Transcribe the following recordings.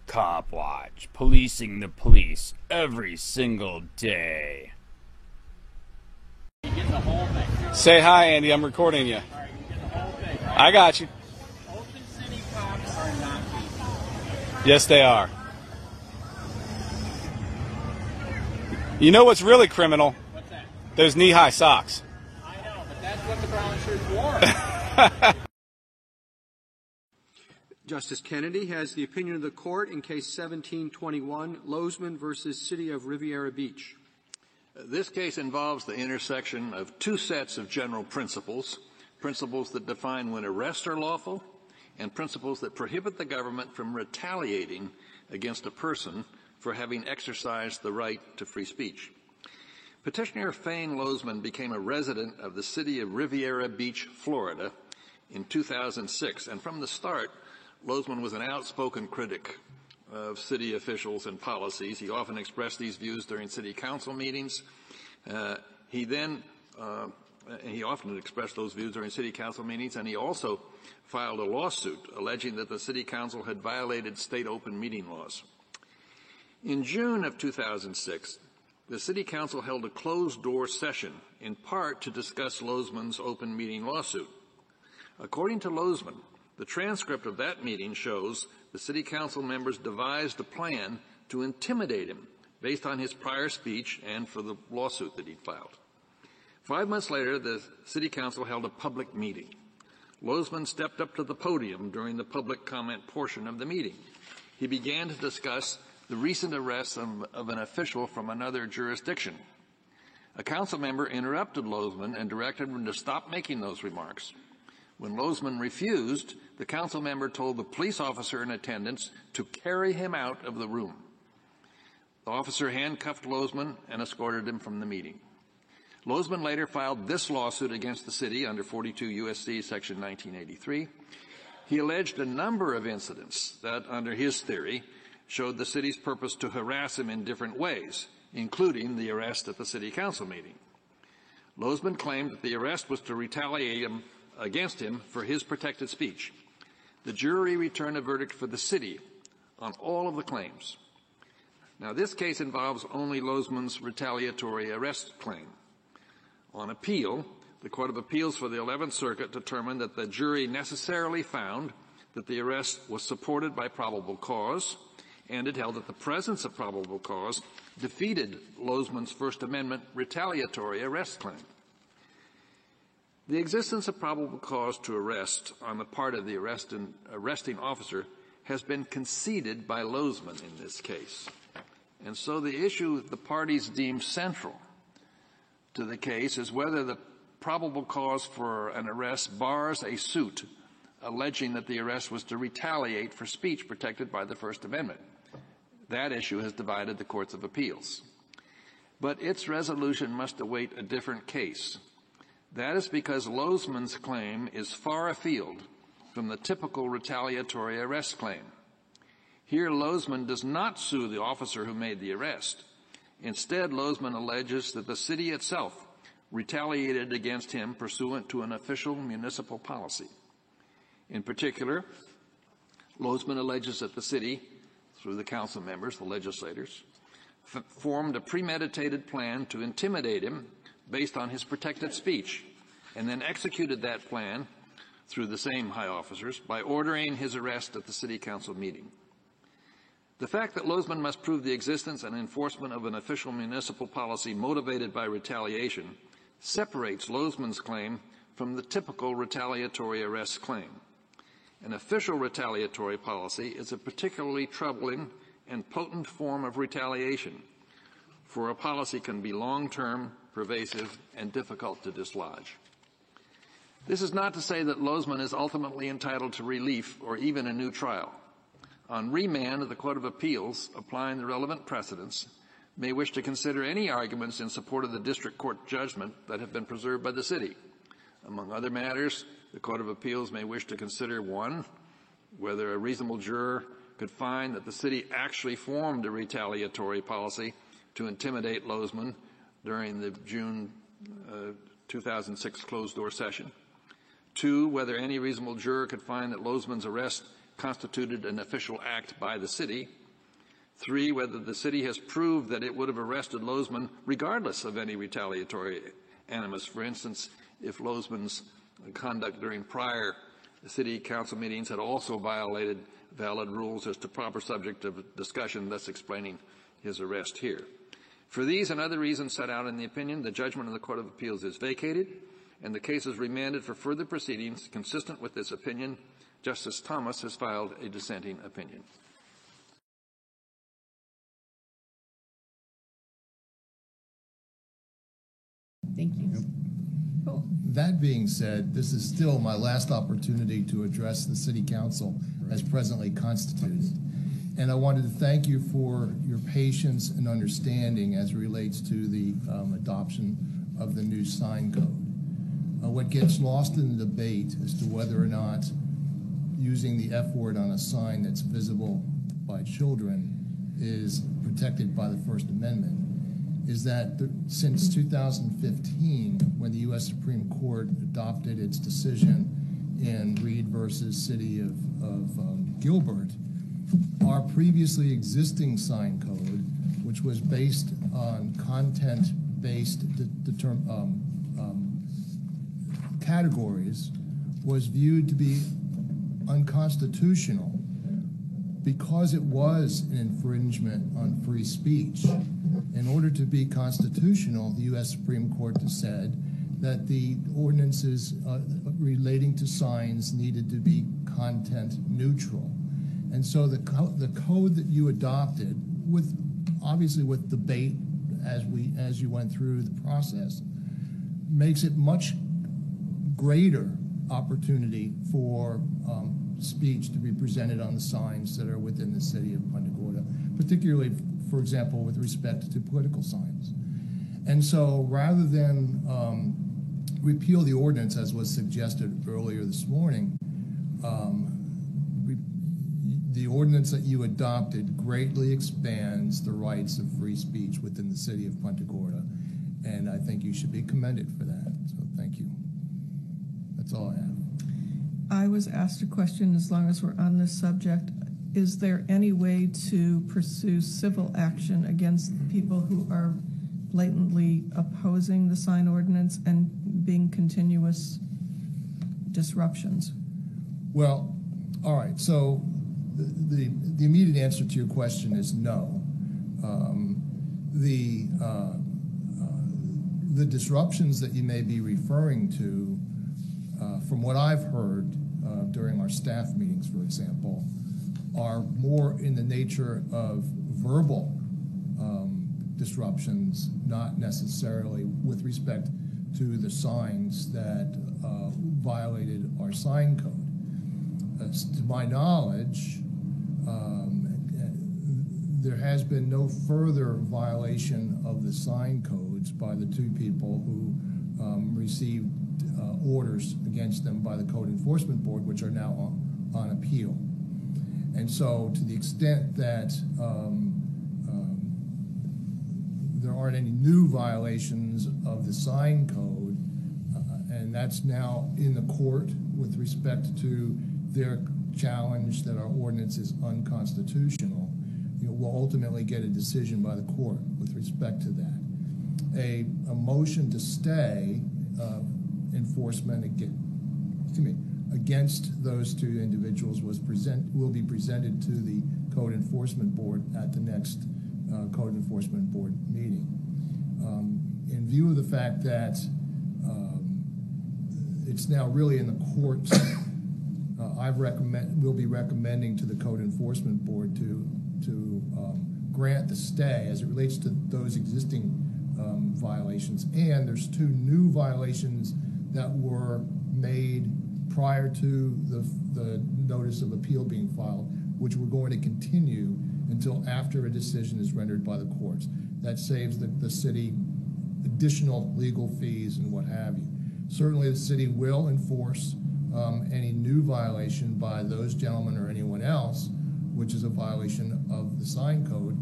Cop Watch, policing the police every single day. Say hi, Andy. I'm recording you. I got you. Ocean City cops are not people. Yes, they are. You know what's really criminal? What's that? Those knee-high socks. I know, but that's what the brown shirts wore. Justice Kennedy has the opinion of the court in case 1721, Lozman versus City of Riviera Beach. This case involves the intersection of two sets of general principles, principles that define when arrests are lawful and principles that prohibit the government from retaliating against a person for having exercised the right to free speech. Petitioner Fane Lozman became a resident of the city of Riviera Beach, Florida in 2006, and from the start, Lozman was an outspoken critic of city officials and policies. He often expressed these views during city council meetings. He often expressed those views during city council meetings, and he also filed a lawsuit alleging that the city council had violated state open meeting laws. In June of 2006, the city council held a closed-door session, in part to discuss Lozman's open meeting lawsuit. According to Lozman, the transcript of that meeting shows the city council members devised a plan to intimidate him based on his prior speech and for the lawsuit that he'd filed. 5 months later, the city council held a public meeting. Lozman stepped up to the podium during the public comment portion of the meeting. He began to discuss the recent arrest of an official from another jurisdiction. A council member interrupted Lozman and directed him to stop making those remarks. When Lozman refused, the council member told the police officer in attendance to carry him out of the room. The officer handcuffed Lozman and escorted him from the meeting. Lozman later filed this lawsuit against the city under 42 U.S.C. Section 1983. He alleged a number of incidents that, under his theory, showed the city's purpose to harass him in different ways, including the arrest at the city council meeting. Lozman claimed that the arrest was to retaliate against him for his protected speech. The jury returned a verdict for the city on all of the claims. Now, this case involves only Lozman's retaliatory arrest claim. On appeal, the Court of Appeals for the 11th Circuit determined that the jury necessarily found that the arrest was supported by probable cause, and it held that the presence of probable cause defeated Lozman's First Amendment retaliatory arrest claim. The existence of probable cause to arrest on the part of the arresting officer has been conceded by Lozman in this case. And so the issue the parties deem central to the case is whether the probable cause for an arrest bars a suit alleging that the arrest was to retaliate for speech protected by the First Amendment. That issue has divided the courts of appeals. But its resolution must await a different case. That is because Lozman's claim is far afield from the typical retaliatory arrest claim. Here, Lozman does not sue the officer who made the arrest. Instead, Lozman alleges that the city itself retaliated against him pursuant to an official municipal policy. In particular, Lozman alleges that the city, through the council members, the legislators, formed a premeditated plan to intimidate him based on his protected speech, and then executed that plan through the same high officers by ordering his arrest at the city council meeting. The fact that Lozman must prove the existence and enforcement of an official municipal policy motivated by retaliation separates Lozman's claim from the typical retaliatory arrest claim. An official retaliatory policy is a particularly troubling and potent form of retaliation, for a policy can be long-term, pervasive, and difficult to dislodge. This is not to say that Lozman is ultimately entitled to relief or even a new trial. On remand, the Court of Appeals, applying the relevant precedents, may wish to consider any arguments in support of the district court judgment that have been preserved by the city. Among other matters, the Court of Appeals may wish to consider, one, whether a reasonable juror could find that the city actually formed a retaliatory policy to intimidate Lozman during the June 2006 closed-door session. Two, whether any reasonable juror could find that Lozman's arrest constituted an official act by the city. 3, whether the city has proved that it would have arrested Lozman regardless of any retaliatory animus. For instance, if Lozman's conduct during prior city council meetings had also violated valid rules as to proper subject of discussion, thus explaining his arrest here. For these and other reasons set out in the opinion, the judgment of the Court of Appeals is vacated, and the case is remanded for further proceedings consistent with this opinion. Justice Thomas has filed a dissenting opinion. Thank you. Cool. That being said, this is still my last opportunity to address the City Council as presently constituted. And I wanted to thank you for your patience and understanding as it relates to the adoption of the new sign code. What gets lost in the debate as to whether or not using the F word on a sign that's visible by children is protected by the First Amendment is that since 2015, when the U.S. Supreme Court adopted its decision in Reed versus City of Gilbert, our previously existing sign code, which was based on content-based categories, was viewed to be unconstitutional because it was an infringement on free speech. In order to be constitutional, the U.S. Supreme Court has said that the ordinances relating to signs needed to be content neutral. And so the code that you adopted, obviously with debate as you went through the process, makes it much greater opportunity for speech to be presented on the signs that are within the city of Punta Gorda, particularly, for example, with respect to political signs. And so rather than repeal the ordinance, as was suggested earlier this morning, the ordinance that you adopted greatly expands the rights of free speech within the city of Punta Gorda, and I think you should be commended for that. So thank you. That's all I have. I was asked a question, as long as we're on this subject. Is there any way to pursue civil action against people who are blatantly opposing the sign ordinance and being continuous disruptions? Well, all right. So the immediate answer to your question is no. The disruptions that you may be referring to, from what I've heard during our staff meetings, for example, are more in the nature of verbal disruptions, not necessarily with respect to the signs that violated our sign code. To my knowledge, there has been no further violation of the sign codes by the two people who received orders against them by the Code Enforcement Board, which are now on appeal. And so to the extent that there aren't any new violations of the sign code, and that's now in the court with respect to their challenge that our ordinance is unconstitutional, we'll ultimately get a decision by the court with respect to that. A motion to stay enforcement against those two individuals will be presented to the Code Enforcement Board at the next Code Enforcement Board meeting. In view of the fact that it's now really in the courts, we'll be recommending to the Code Enforcement Board to grant the stay as it relates to those existing violations. And there's two new violations that were made prior to the notice of appeal being filed, which we're going to continue until after a decision is rendered by the courts. That saves the city additional legal fees and what have you. Certainly the city will enforce any new violation by those gentlemen or anyone else, which is a violation of the sign code,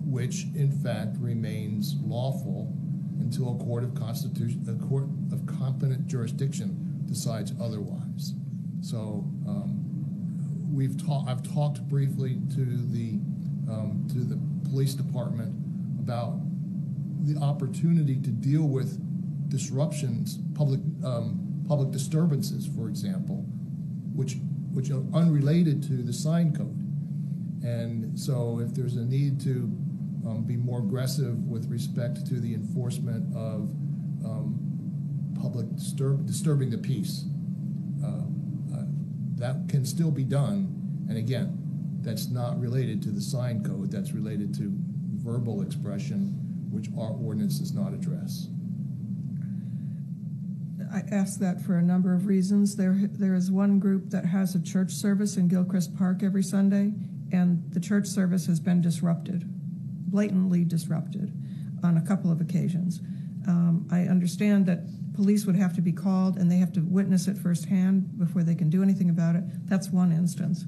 which in fact remains lawful until a court of competent jurisdiction decides otherwise. So I've talked briefly to the police department about the opportunity to deal with disruptions, public disturbances, for example, which are unrelated to the sign code. And so if there's a need to be more aggressive with respect to the enforcement of disturbing the peace, that can still be done. And again, that's not related to the sign code. That's related to verbal expression, which our ordinance does not address. I ask that for a number of reasons. There is one group that has a church service in Gilchrist Park every Sunday, and the church service has been disrupted, blatantly disrupted, on a couple of occasions. I understand that police would have to be called and they have to witness it firsthand before they can do anything about it. That's one instance.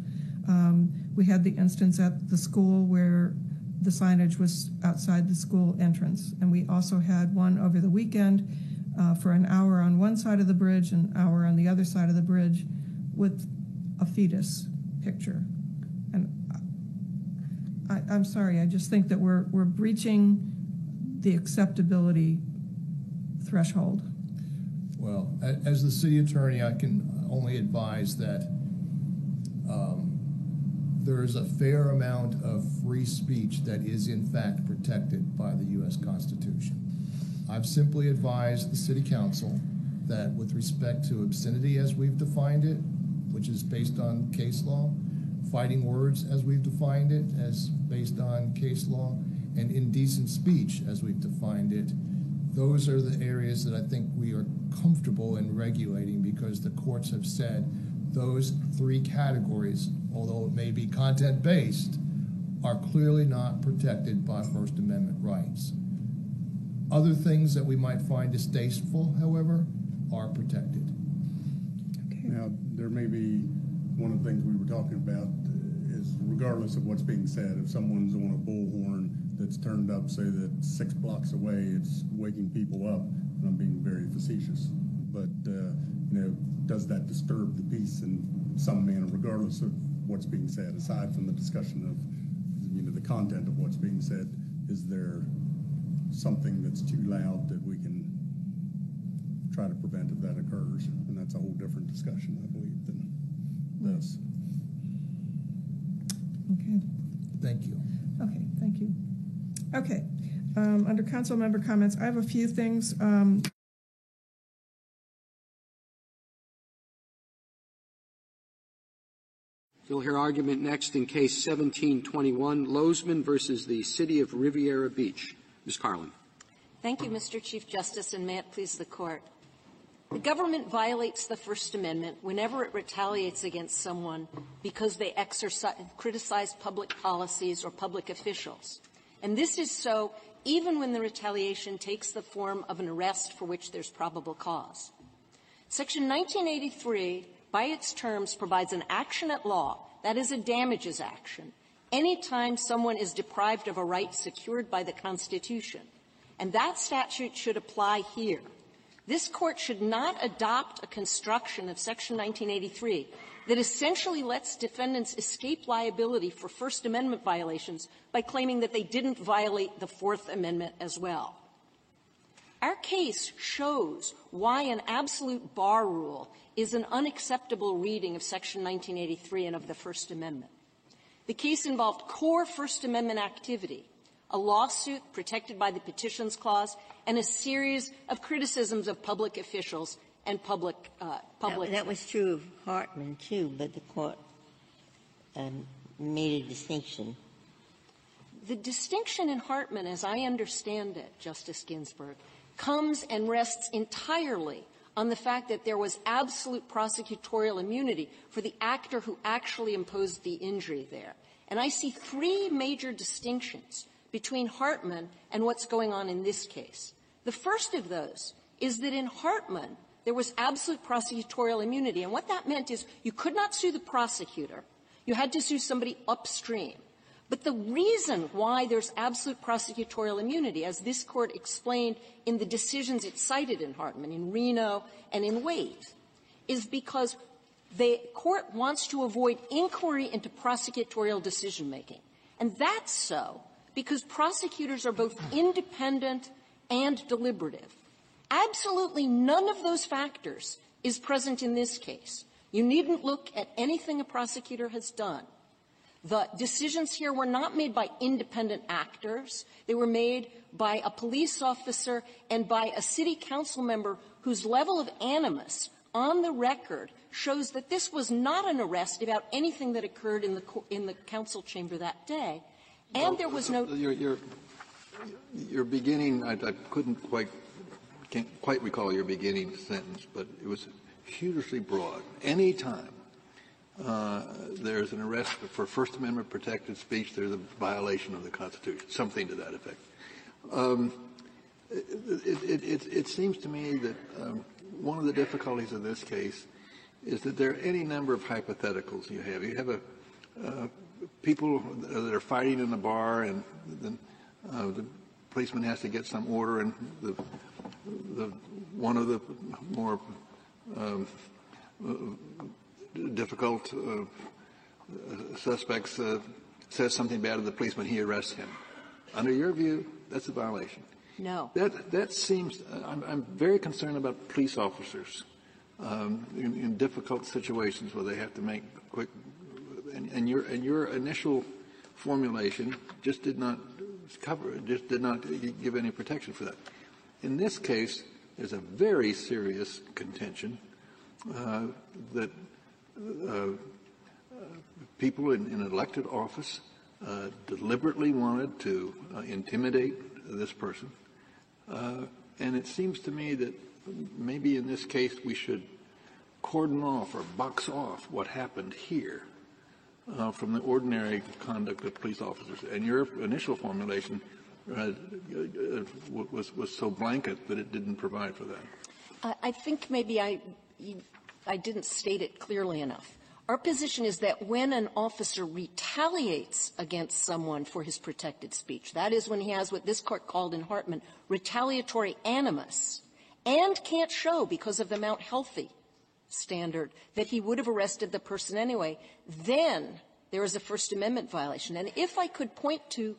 We had the instance at the school where the signage was outside the school entrance, and we also had one over the weekend for an hour on one side of the bridge and an hour on the other side of the bridge with a fetus picture. And I'm sorry, I just think that we're breaching the acceptability threshold. Well, as the city attorney, I can only advise that there is a fair amount of free speech that is in fact protected by the U.S. Constitution. I've simply advised the city council that with respect to obscenity as we've defined it, which is based on case law, fighting words as we've defined it as based on case law, and indecent speech as we've defined it, those are the areas that I think we are comfortable in regulating, because the courts have said those three categories, although it may be content-based, are clearly not protected by First Amendment rights. Other things that we might find distasteful, however, are protected. Okay. Now, there may be, one of the things we were talking about is, regardless of what's being said, if someone's on a bullhorn that's turned up, say that 6 blocks away, it's waking people up, and I'm being very facetious, but does that disturb the peace in some manner, regardless of what's being said, aside from the discussion of the content of what's being said? Is there something that's too loud that we can try to prevent if that occurs? And that's a whole different discussion, I believe, than this. Okay. Thank you. Okay, thank you. Okay, under council member comments, I have a few things. You'll hear argument next in case 1721, Lozman versus the City of Riviera Beach. Ms. Carlin. Thank you, Mr. Chief Justice, and may it please the Court. The government violates the First Amendment whenever it retaliates against someone because they criticize public policies or public officials. And this is so even when the retaliation takes the form of an arrest for which there's probable cause. Section 1983, by its terms, provides an action at law, that is a damages action, anytime someone is deprived of a right secured by the Constitution. And that statute should apply here. This Court should not adopt a construction of Section 1983 that essentially lets defendants escape liability for First Amendment violations by claiming that they didn't violate the Fourth Amendment as well. Our case shows why an absolute bar rule is an unacceptable reading of Section 1983 and of the First Amendment. The case involved core First Amendment activity, a lawsuit protected by the Petitions Clause, and a series of criticisms of public officials and public. That was true of Hartman, too, but the Court made a distinction. The distinction in Hartman, as I understand it, Justice Ginsburg, comes and rests entirely on the fact that there was absolute prosecutorial immunity for the actor who actually imposed the injury there. And I see three major distinctions between Hartman and what's going on in this case. The first of those is that in Hartman, there was absolute prosecutorial immunity. And what that meant is you could not sue the prosecutor. You had to sue somebody upstream. But the reason why there's absolute prosecutorial immunity, as this Court explained in the decisions it cited in Hartman, in Reno and in Waite, is because the court wants to avoid inquiry into prosecutorial decision-making. And that's so because prosecutors are both independent and deliberative. Absolutely none of those factors is present in this case. You needn't look at anything a prosecutor has done. The decisions here were not made by independent actors. They were made by a police officer and by a city council member whose level of animus on the record shows that this was not an arrest about anything that occurred in the council chamber that day. And there was no your beginning, I can't quite recall your beginning sentence, but it was hugely broad. Any time there's an arrest for First Amendment protected speech, there's a violation of the Constitution, something to that effect. It seems to me that one of the difficulties of this case is that there are any number of hypotheticals you have. You have people that are fighting in the bar, and then the policeman has to get some order, and one of the more difficult suspects says something bad to the policeman, he arrests him. Under your view, that's a violation. No. That seems. I'm very concerned about police officers in difficult situations where they have to make quick. And your initial formulation just did not give any protection for that. In this case, there's a very serious contention that people in an elected office deliberately wanted to intimidate this person. And it seems to me that maybe in this case we should cordon off or box off what happened here from the ordinary conduct of police officers. And your initial formulation was so blanket that it didn't provide for that. I think maybe I didn't state it clearly enough. Our position is that when an officer retaliates against someone for his protected speech, that is when he has what this court called in Hartman retaliatory animus, and can't show because of the Mount Healthy standard that he would have arrested the person anyway, then there is a First Amendment violation. And if I could point to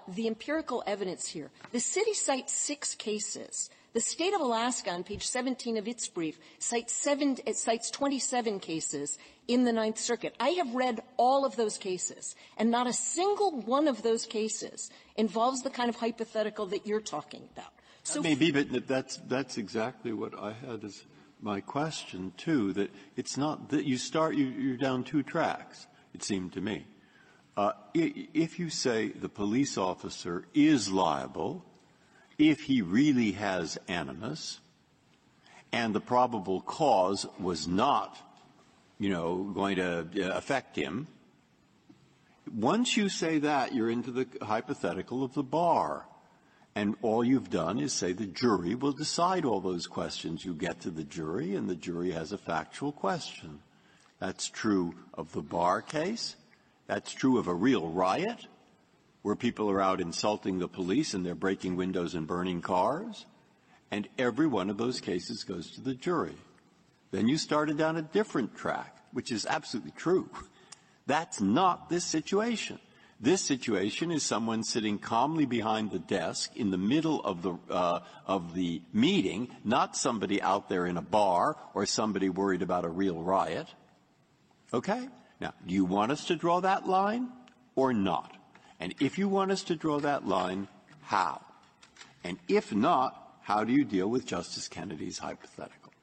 the empirical evidence here, the city cites 6 cases. The State of Alaska, on page 17 of its brief, cites 27 cases in the Ninth Circuit. I have read all of those cases, and not a single one of those cases involves the kind of hypothetical that you're talking about. So maybe, but that's exactly what I had as my question too. That it's not that you're down 2 tracks. It seemed to me. If you say the police officer is liable, if he really has animus, and the probable cause was not, going to affect him, once you say that, you're into the hypothetical of the bar. And all you've done is say the jury will decide all those questions. You get to the jury, and the jury has a factual question. That's true of the bar case. That's true of a real riot, where people are out insulting the police and they're breaking windows and burning cars. And every one of those cases goes to the jury. Then you started down a different track, which is absolutely true. That's not this situation. This situation is someone sitting calmly behind the desk in the middle of the meeting, not somebody out there in a bar or somebody worried about a real riot. Okay? Now, do you want us to draw that line or not? And if you want us to draw that line, how? And if not, how do you deal with Justice Kennedy's hypothetical?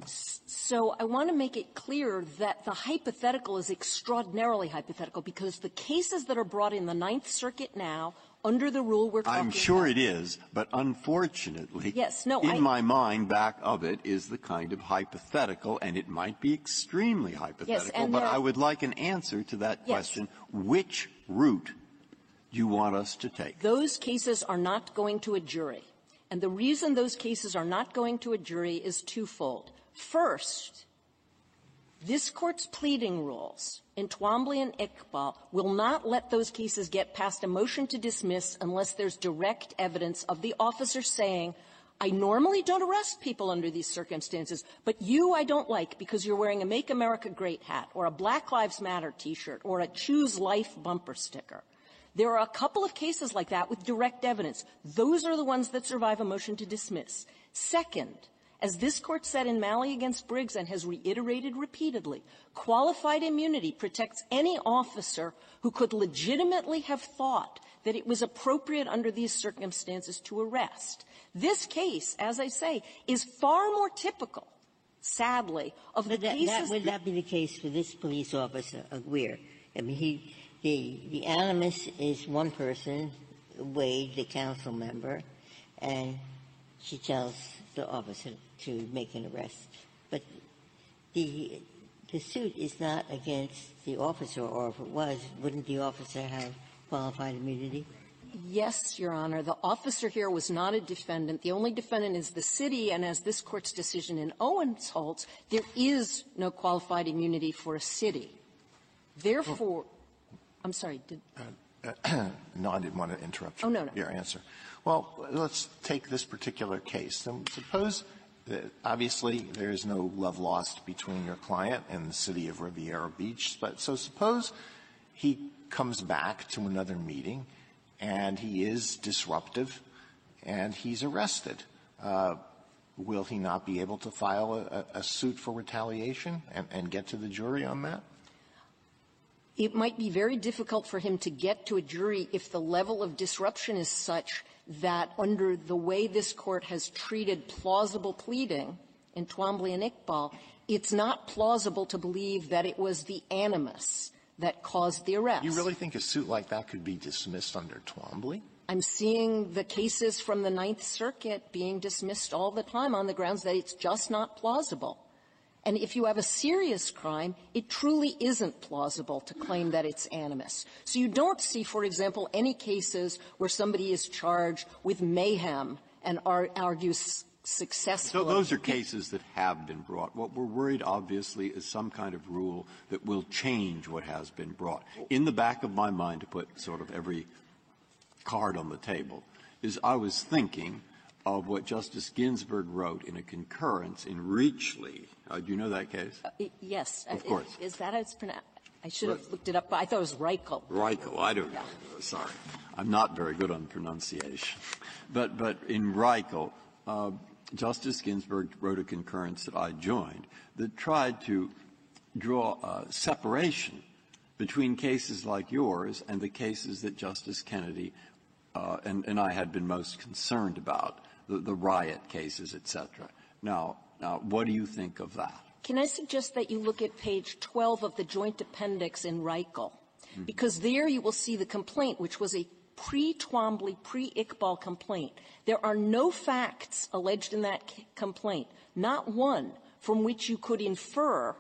So I want to make it clear that the hypothetical is extraordinarily hypothetical because the cases that are brought in the Ninth Circuit now, under the rule we're talking about. I'm sure it is, but unfortunately, in my mind, back of it is the kind of hypothetical, and it might be extremely hypothetical, but I would like an answer to that question. Which route do you want us to take? Those cases are not going to a jury. And the reason those cases are not going to a jury is twofold. First, this Court's pleading rules in Twombly and Iqbal will not let those cases get past a motion to dismiss unless there's direct evidence of the officer saying, I normally don't arrest people under these circumstances, but you I don't like because you're wearing a Make America Great hat or a Black Lives Matter T-shirt or a Choose Life bumper sticker. There are a couple of cases like that with direct evidence. Those are the ones that survive a motion to dismiss. Second, as this Court said in Malley against Briggs and has reiterated repeatedly, qualified immunity protects any officer who could legitimately have thought that it was appropriate under these circumstances to arrest. This case, as I say, is far more typical, sadly, of the cases. Would that be the case for this police officer, Aguirre? I mean, the animus is one person, Wade, the council member, and she tells the officer to make an arrest. But the suit is not against the officer, or if it was, wouldn't the officer have qualified immunity? Yes, Your Honor. The officer here was not a defendant. The only defendant is the city, and as this Court's decision in Owens holds, there is no qualified immunity for a city. Therefore, I'm sorry. No, I didn't want to interrupt you. Oh, no. Your answer. Well, let's take this particular case. Suppose that obviously there is no love lost between your client and the city of Riviera Beach, but so suppose he comes back to another meeting and he is disruptive and he's arrested. Will he not be able to file a suit for retaliation and get to the jury on that? It might be very difficult for him to get to a jury if the level of disruption is such that under the way this Court has treated plausible pleading in Twombly and Iqbal, it's not plausible to believe that it was the animus that caused the arrest. You really think a suit like that could be dismissed under Twombly? I'm seeing the cases from the Ninth Circuit being dismissed all the time on the grounds that it's just not plausible. And if you have a serious crime, it truly isn't plausible to claim that it's animus. So you don't see, for example, any cases where somebody is charged with mayhem and argues successfully. So those are cases that have been brought. What we're worried, obviously, is some kind of rule that will change what has been brought. In the back of my mind, to put sort of every card on the table, is I was thinking of what Justice Ginsburg wrote in a concurrence in Reachley. Do you know that case? Yes. Of course. Is that how it's pronounced? I should have looked it up, but I thought it was Reichel. Reichel. I don't know. Sorry. I'm not very good on pronunciation. But in Reichel, Justice Ginsburg wrote a concurrence that I joined that tried to draw a separation between cases like yours and the cases that Justice Kennedy and I had been most concerned about, the riot cases, et cetera. Now, what do you think of that? Can I suggest that you look at page 12 of the joint appendix in Reichel? Because there you will see the complaint, which was a pre-Twombly, pre-Iqbal complaint. There are no facts alleged in that complaint, not one, from which you could infer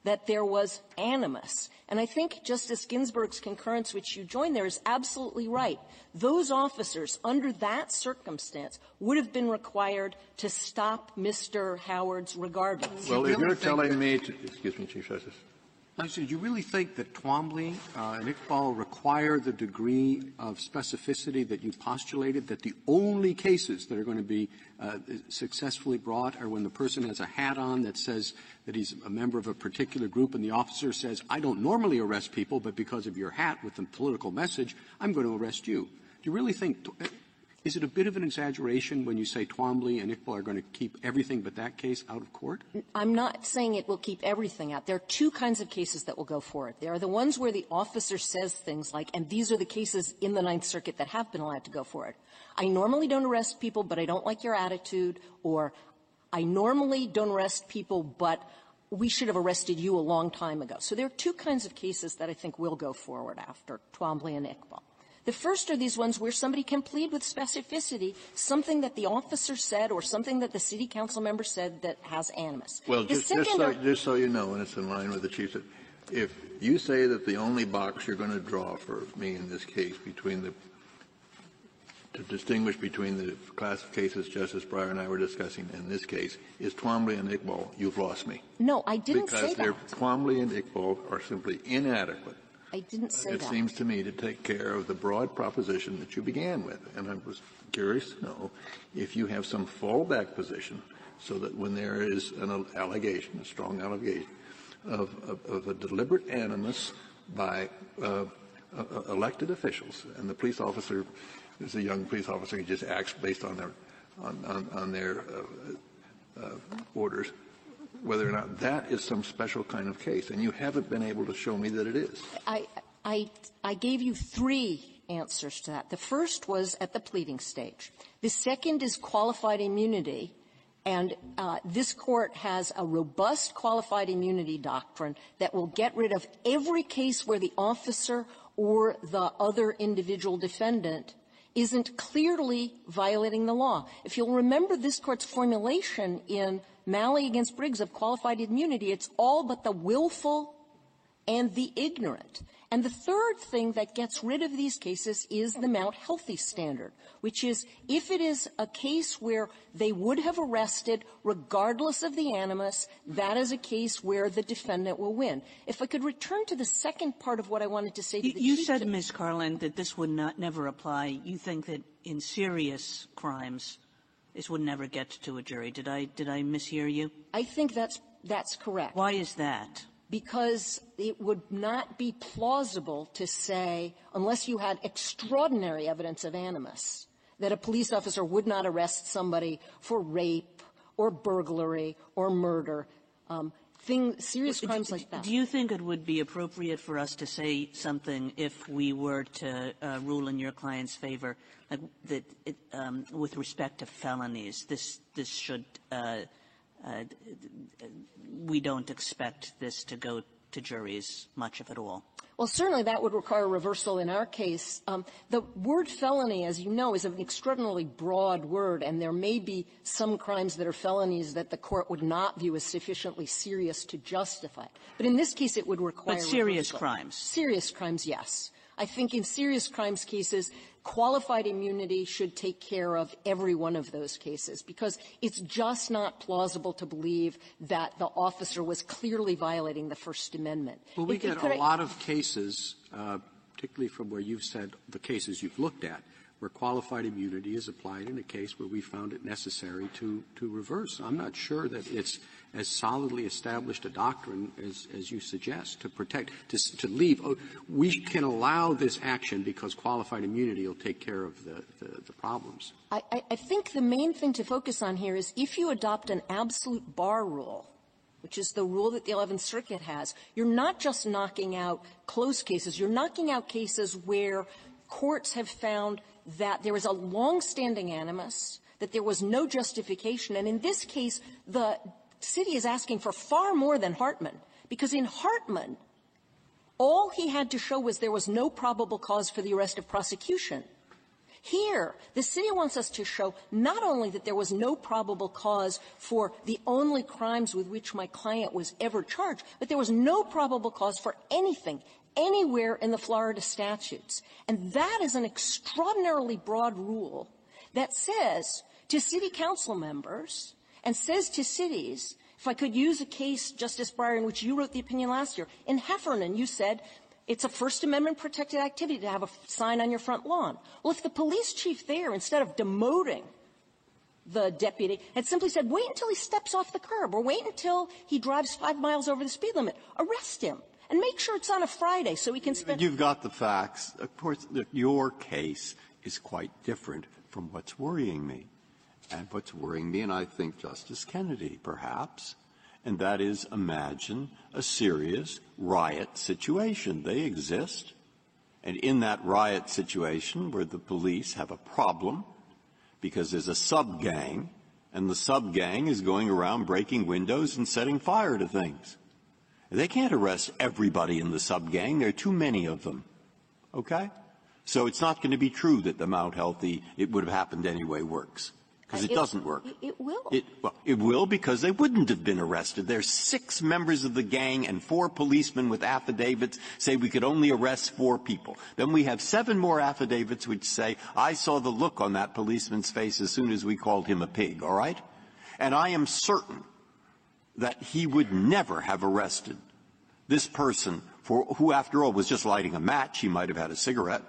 that there was animus. And I think Justice Ginsburg's concurrence, which you joined there, is absolutely right. Those officers, under that circumstance, would have been required to stop Mr. Howard's regardless. Well, if you're telling me to — excuse me, Chief Justice. I said, do you really think that Twombly and Iqbal require the degree of specificity that you postulated, that the only cases that are going to be successfully brought are when the person has a hat on that says that he's a member of a particular group and the officer says, I don't normally arrest people, but because of your hat with the political message, I'm going to arrest you? Do you really think — is it a bit of an exaggeration when you say Twombly and Iqbal are going to keep everything but that case out of court? I'm not saying it will keep everything out. There are two kinds of cases that will go forward. There are the ones where the officer says things like, and these are the cases in the Ninth Circuit that have been allowed to go forward, I normally don't arrest people, but I don't like your attitude, or I normally don't arrest people, but we should have arrested you a long time ago. So there are two kinds of cases that I think will go forward after Twombly and Iqbal. The first are these ones where somebody can plead with specificity something that the officer said or something that the city council member said that has animus. Well, just so you know, and it's in line with the Chief said, if you say that the only box you're going to draw for me in this case to distinguish between the class of cases Justice Breyer and I were discussing in this case is Twombly and Iqbal, you've lost me. No, I didn't say that. Because Twombly and Iqbal are simply inadequate I didn't say It that. seems to me to take care of the broad proposition that you began with. And I was curious to know if you have some fallback position so that when there is an allegation, a strong allegation, of a deliberate animus by elected officials, and the police officer is a young police officer, he just acts based on their orders, whether or not that is some special kind of case. And you haven't been able to show me that it is. I gave you 3 answers to that. The first was at the pleading stage. The second is qualified immunity. And this Court has a robust qualified immunity doctrine that will get rid of every case where the officer or the other individual defendant isn't clearly violating the law. If you'll remember this Court's formulation in Malley against Briggs of qualified immunity, it's all but the willful and the ignorant. And the third thing that gets rid of these cases is the Mount Healthy standard, which is if it is a case where they would have arrested regardless of the animus, that is a case where the defendant will win. If I could return to the second part of what I wanted to say to the You Chief said, Ms. Carlin, that this would never apply. You think that in serious crimes, this would never get to a jury. Did I mishear you? I think that's correct. Why is that? Because it would not be plausible to say, unless you had extraordinary evidence of animus, that a police officer would not arrest somebody for rape or burglary or murder, serious crimes like that. Do you think it would be appropriate for us to say something if we were to rule in your client's favor, like that with respect to felonies, this should we don't expect this to go to juries, much of it all? Well, certainly that would require reversal in our case. The word felony, as you know, is an extraordinarily broad word, and there may be some crimes that are felonies that the Court would not view as sufficiently serious to justify it. But in this case, it would require But serious reversal. crimes. Serious crimes, yes. I think in serious crimes cases, qualified immunity should take care of every one of those cases, because it's just not plausible to believe that the officer was clearly violating the First Amendment. Well, we get a lot of cases, particularly from where you've said the cases you've looked at, where qualified immunity is applied in a case where we found it necessary to reverse. I'm not sure that it's as solidly established a doctrine as you suggest to protect, to leave. We can allow this action because qualified immunity will take care of the problems. I think the main thing to focus on here is if you adopt an absolute bar rule, which is the rule that the 11th Circuit has, you're not just knocking out close cases. You're knocking out cases where courts have found that there is a long-standing animus, that there was no justification. And in this case, the city is asking for far more than Hartman, because in Hartman, all he had to show was there was no probable cause for the arrest of prosecution. Here, the city wants us to show not only that there was no probable cause for the only crimes with which my client was ever charged, but there was no probable cause for anything, anywhere in the Florida statutes. And that is an extraordinarily broad rule that says to city council members and says to cities, if I could use a case, Justice Breyer, in which you wrote the opinion last year, in Heffernan you said it's a First Amendment protected activity to have a sign on your front lawn. Well, if the police chief there, instead of demoting the deputy, had simply said, wait until he steps off the curb or wait until he drives 5 miles over the speed limit, arrest him. And make sure it's on a Friday so he can spend. You've got the facts. Of course, your case is quite different from what's worrying me. And what's worrying me, and I think Justice Kennedy, perhaps, and that is imagine a serious riot situation. They exist. And in that riot situation where the police have a problem because there's a sub-gang, and the sub-gang is going around breaking windows and setting fire to things. They can't arrest everybody in the sub-gang. There are too many of them. Okay? So it's not going to be true that the Mount Healthy, it would have happened anyway, works. Because it doesn't work. It will. It will because they wouldn't have been arrested. There's 6 members of the gang and 4 policemen with affidavits say we could only arrest 4 people. Then we have 7 more affidavits which say, I saw the look on that policeman's face as soon as we called him a pig, all right? And I am certain that he would never have arrested this person, who after all was just lighting a match, he might have had a cigarette,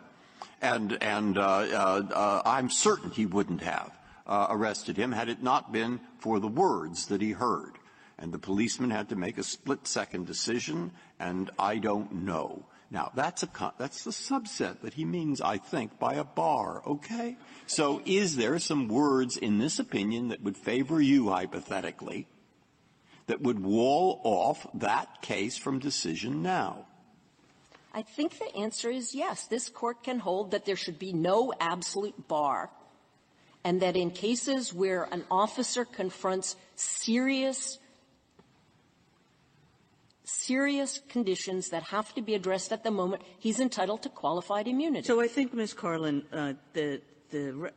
and I'm certain he wouldn't have arrested him had it not been for the words that he heard. And the policeman had to make a split-second decision, and I don't know. Now, that's the subset that he means, I think, by a bar, okay? So is there some words in this opinion that would favor you, hypothetically, that would wall off that case from decision now? I think the answer is yes. This Court can hold that there should be no absolute bar, and that in cases where an officer confronts serious conditions that have to be addressed at the moment, he's entitled to qualified immunity. So I think, Ms. Carlin, the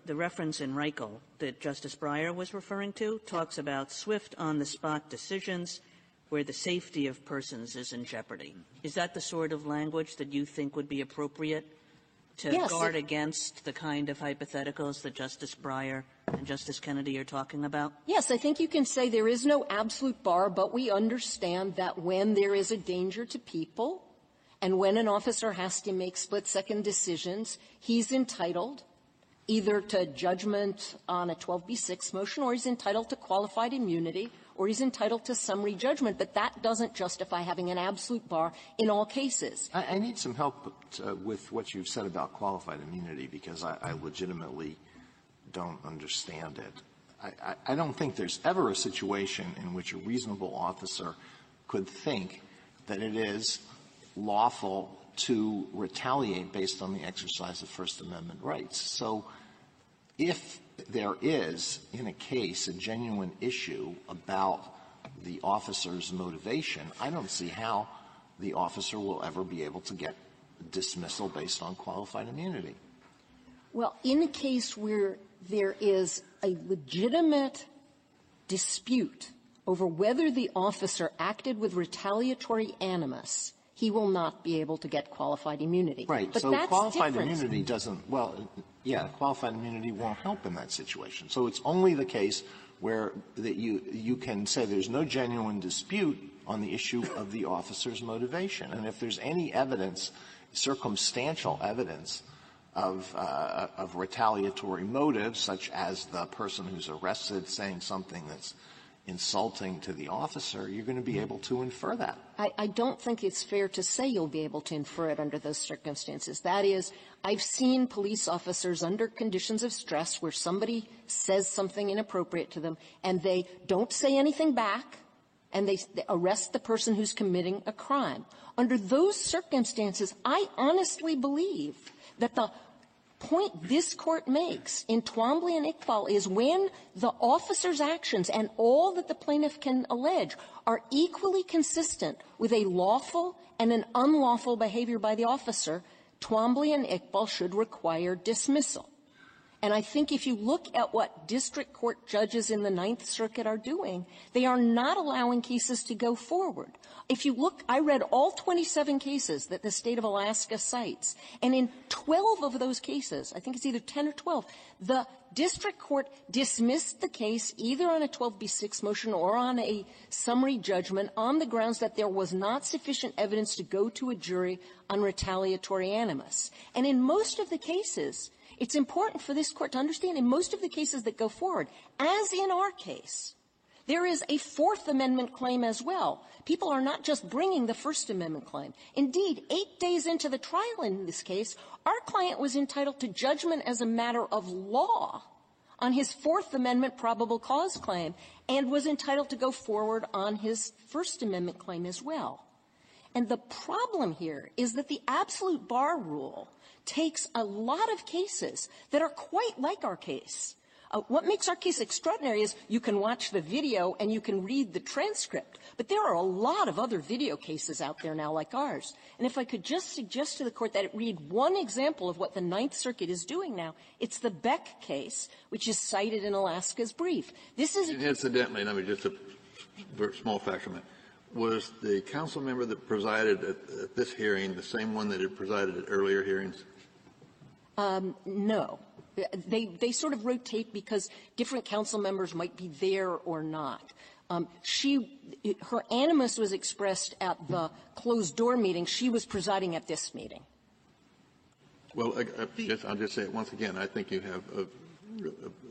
reference in Reichel that Justice Breyer was referring to talks about swift on-the-spot decisions where the safety of persons is in jeopardy. Is that the sort of language that you think would be appropriate to guard against the kind of hypotheticals that Justice Breyer and Justice Kennedy are talking about? Yes, I think you can say there is no absolute bar, but we understand that when there is a danger to people and when an officer has to make split-second decisions, he's entitled either to judgment on a 12b6 motion, or he's entitled to qualified immunity, or he's entitled to summary judgment. But that doesn't justify having an absolute bar in all cases. I need some help with what you've said about qualified immunity, because I legitimately don't understand it. I don't think there's ever a situation in which a reasonable officer could think that it is lawful to retaliate based on the exercise of First Amendment rights. So if there is, in a case, a genuine issue about the officer's motivation, I don't see how the officer will ever be able to get dismissal based on qualified immunity. Well, in a case where there is a legitimate dispute over whether the officer acted with retaliatory animus, he will not be able to get qualified immunity. Right. But so that's qualified different. immunity doesn't, qualified immunity won't help in that situation. So it's only the case where that you can say there's no genuine dispute on the issue of the officer's motivation. And if there's any evidence, circumstantial evidence of retaliatory motives, such as the person who's arrested saying something that's insulting to the officer, you're going to be able to infer that. I don't think it's fair to say you'll be able to infer it under those circumstances. That is, I've seen police officers under conditions of stress where somebody says something inappropriate to them and they don't say anything back and they arrest the person who's committing a crime. Under those circumstances, I honestly believe that the point this Court makes in Twombly and Iqbal is when the officer's actions and all that the plaintiff can allege are equally consistent with a lawful and an unlawful behavior by the officer, Twombly and Iqbal should require dismissal. And I think if you look at what district court judges in the Ninth Circuit are doing, they are not allowing cases to go forward. If you look, I read all 27 cases that the state of Alaska cites, and in 12 of those cases, I think it's either 10 or 12, the district court dismissed the case either on a 12b6 motion or on a summary judgment on the grounds that there was not sufficient evidence to go to a jury on retaliatory animus. And in most of the cases, it's important for this Court to understand, in most of the cases that go forward, as in our case, there is a Fourth Amendment claim as well. People are not just bringing the First Amendment claim. Indeed, 8 days into the trial in this case, our client was entitled to judgment as a matter of law on his Fourth Amendment probable cause claim and was entitled to go forward on his First Amendment claim as well. And the problem here is that the absolute bar rule takes a lot of cases that are quite like our case. What makes our case extraordinary is you can watch the video and you can read the transcript, but there are a lot of other video cases out there now like ours. And if I could just suggest to the Court that it read one example of what the Ninth Circuit is doing now, it's the Beck case, which is cited in Alaska's brief. This is incidentally, let me just a very small factor. Was the council member that presided at this hearing the same one that had presided at earlier hearings? No. They sort of rotate because different council members might be there or not. Her animus was expressed at the closed-door meeting. She was presiding at this meeting. Well, I'll just say it once again. I think you have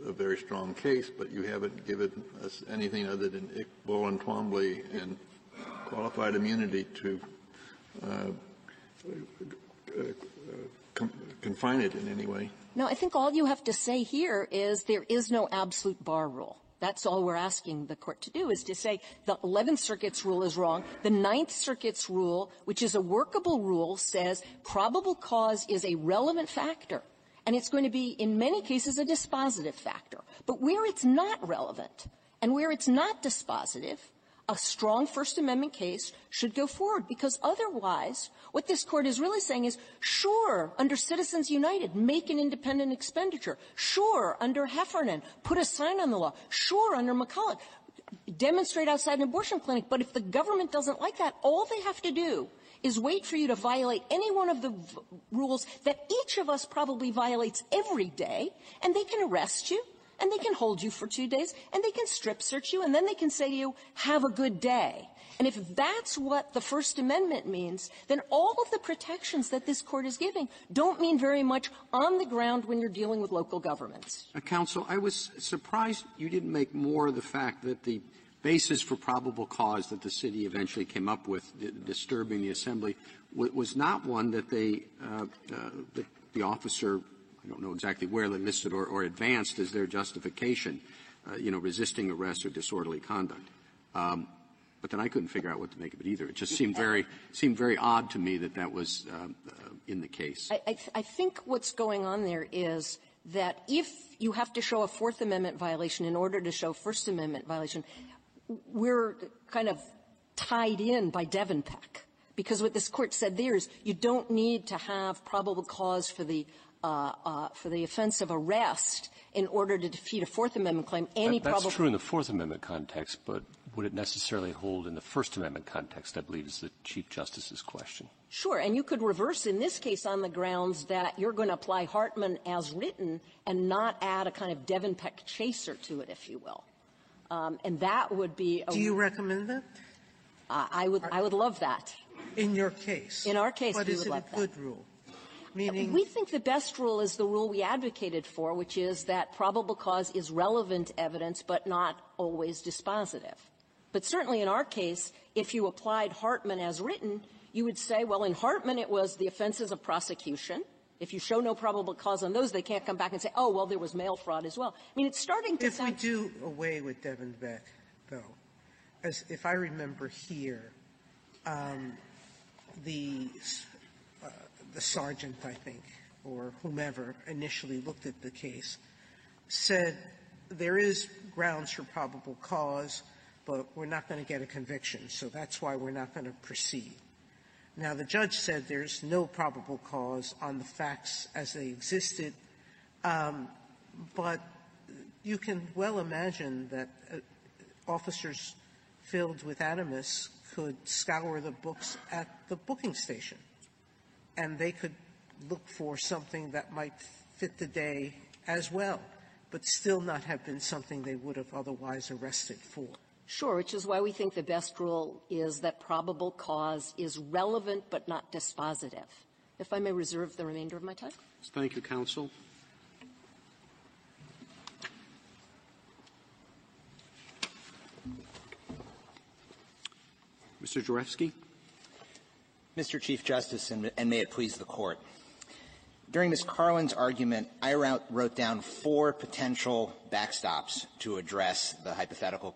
a very strong case, but you haven't given us anything other than Iqbal and Twombly and qualified immunity to confine it in any way. No, I think all you have to say here is there is no absolute bar rule. That's all we're asking the Court to do, is to say the 11th Circuit's rule is wrong. The 9th Circuit's rule, which is a workable rule, says probable cause is a relevant factor, and it's going to be, in many cases, a dispositive factor. But where it's not relevant and where it's not dispositive, a strong First Amendment case should go forward, because otherwise what this Court is really saying is, sure, under Citizens United, make an independent expenditure. Sure, under Heffernan, put a sign on the law. Sure, under McCulloch, demonstrate outside an abortion clinic. But if the government doesn't like that, all they have to do is wait for you to violate any one of the rules that each of us probably violates every day, and they can arrest you, and they can hold you for 2 days, and they can strip search you, and then they can say to you, have a good day. And if that's what the First Amendment means, then all of the protections that this Court is giving don't mean very much on the ground when you're dealing with local governments. Counsel, I was surprised you didn't make more of the fact that the basis for probable cause that the city eventually came up with, disturbing the assembly, was not one that they, that the officer, I don't know exactly where they listed or advanced as their justification, resisting arrest or disorderly conduct. But then I couldn't figure out what to make of it either. It just seemed very odd to me that was in the case. I think what's going on there is that if you have to show a Fourth Amendment violation in order to show First Amendment violation, we're kind of tied in by Devenpeck, because what this Court said there is you don't need to have probable cause for the offense of arrest in order to defeat a Fourth Amendment claim. That's true in the Fourth Amendment context, but would it necessarily hold in the First Amendment context, I believe, is the Chief Justice's question. Sure, and you could reverse in this case on the grounds that you're going to apply Hartman as written and not add a kind of Devenpeck chaser to it, if you will. And that would be Do you recommend that? I would love that. In your case? In our case, but we is would it love a good rule? Meaning, we think the best rule is the rule we advocated for, which is that probable cause is relevant evidence but not always dispositive. But certainly in our case, if you applied Hartman as written, you would say, well, in Hartman it was the offenses of prosecution. If you show no probable cause on those, they can't come back and say, oh, well, there was mail fraud as well. I mean, it's starting to If we do away with Devenpeck, though, as if I remember here, the sergeant, I think, or whomever initially looked at the case, said there is grounds for probable cause, but we're not going to get a conviction, so that's why we're not going to proceed. Now, the judge said there's no probable cause on the facts as they existed, but you can well imagine that officers filled with animus could scour the books at the booking station, and they could look for something that might fit the day as well, but still not have been something they would have otherwise arrested for. Sure, which is why we think the best rule is that probable cause is relevant but not dispositive. If I may reserve the remainder of my time. Thank you, counsel. Mr. Jarefsky. Mr. Chief Justice, and may it please the Court. During Ms. Carlin's argument, I wrote down 4 potential backstops to address the hypothetical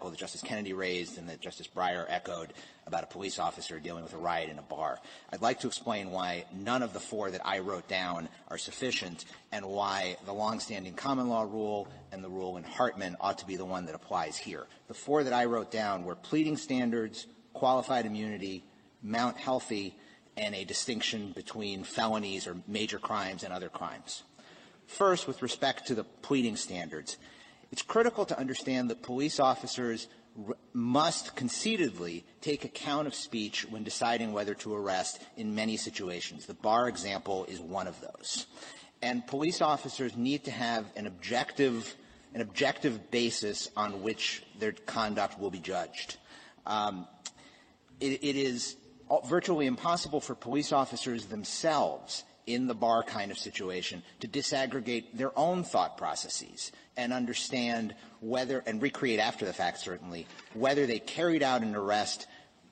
that Justice Kennedy raised and that Justice Breyer echoed about a police officer dealing with a riot in a bar. I'd like to explain why none of the 4 that I wrote down are sufficient and why the longstanding common law rule and the rule in Hartman ought to be the one that applies here. The 4 that I wrote down were pleading standards, qualified immunity, Mount Healthy, and a distinction between felonies or major crimes and other crimes. First, with respect to the pleading standards, it's critical to understand that police officers must conceitedly take account of speech when deciding whether to arrest in many situations. The bar example is one of those. And police officers need to have an objective an objective basis on which their conduct will be judged. It is virtually impossible for police officers themselves in the bar kind of situation to disaggregate their own thought processes and understand whether, and recreate after the fact certainly, whether they carried out an arrest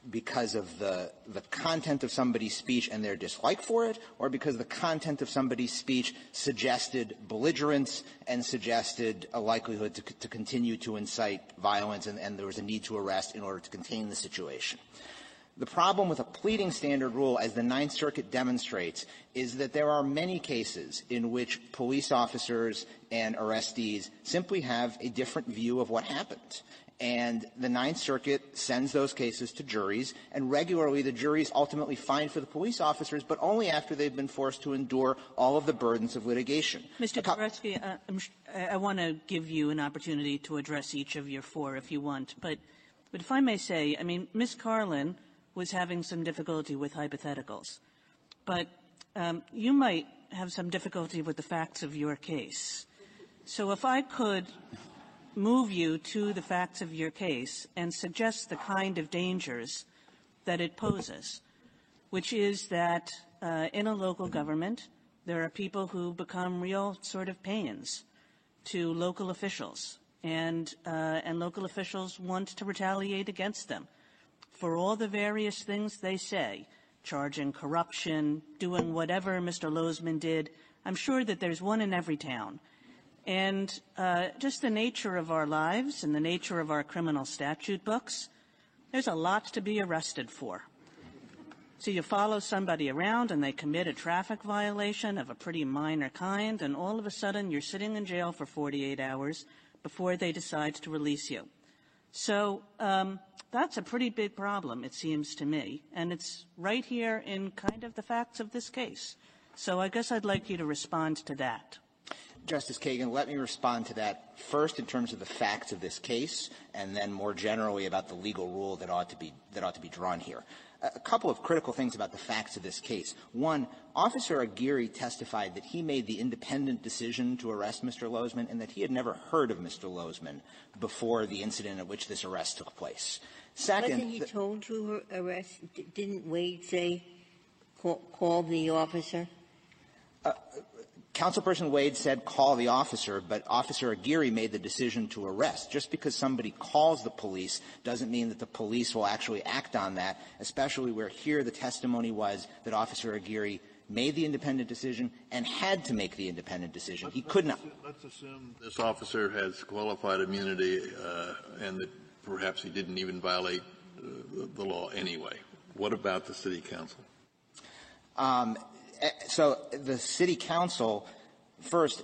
because of the content of somebody's speech and their dislike for it, or because the content of somebody's speech suggested belligerence and suggested a likelihood to continue to incite violence, and there was a need to arrest in order to contain the situation. The problem with a pleading standard rule, as the Ninth Circuit demonstrates, is that there are many cases in which police officers and arrestees simply have a different view of what happened. And the Ninth Circuit sends those cases to juries, and regularly the juries ultimately find for the police officers, but only after they've been forced to endure all of the burdens of litigation. Mr. Koretsky, I want to give you an opportunity to address each of your four if you want. But if I may say, I mean, Ms. Carlin was having some difficulty with hypotheticals. But you might have some difficulty with the facts of your case. So if I could move you to the facts of your case and suggest the kind of dangers that it poses, which is that in a local government, there are people who become real sort of pains to local officials, and local officials want to retaliate against them for all the various things they say, charging corruption, doing whatever Mr. Lozman did. I'm sure that there's one in every town. And just the nature of our lives and the nature of our criminal statute books, there's a lot to be arrested for. So you follow somebody around and they commit a traffic violation of a pretty minor kind, and all of a sudden you're sitting in jail for 48 hours before they decide to release you. So that's a pretty big problem, it seems to me, and it's right here in kind of the facts of this case. So I guess I'd like you to respond to that. Justice Kagan, let me respond to that first in terms of the facts of this case, and then more generally about the legal rule that ought to be drawn here. A couple of critical things about the facts of this case. One, Officer Aguirre testified that he made the independent decision to arrest Mr. Lozman and that he had never heard of Mr. Lozman before the incident at which this arrest took place. Second, wasn't he told to arrest? Didn't Wade say call the officer? Councilperson Wade said call the officer, but Officer Aguirre made the decision to arrest. Just because somebody calls the police doesn't mean that the police will actually act on that, especially where here the testimony was that Officer Aguirre made the independent decision and had to make the independent decision. He could not. Let's assume this officer has qualified immunity and that perhaps he didn't even violate the law anyway. What about the city council? So the city council, first,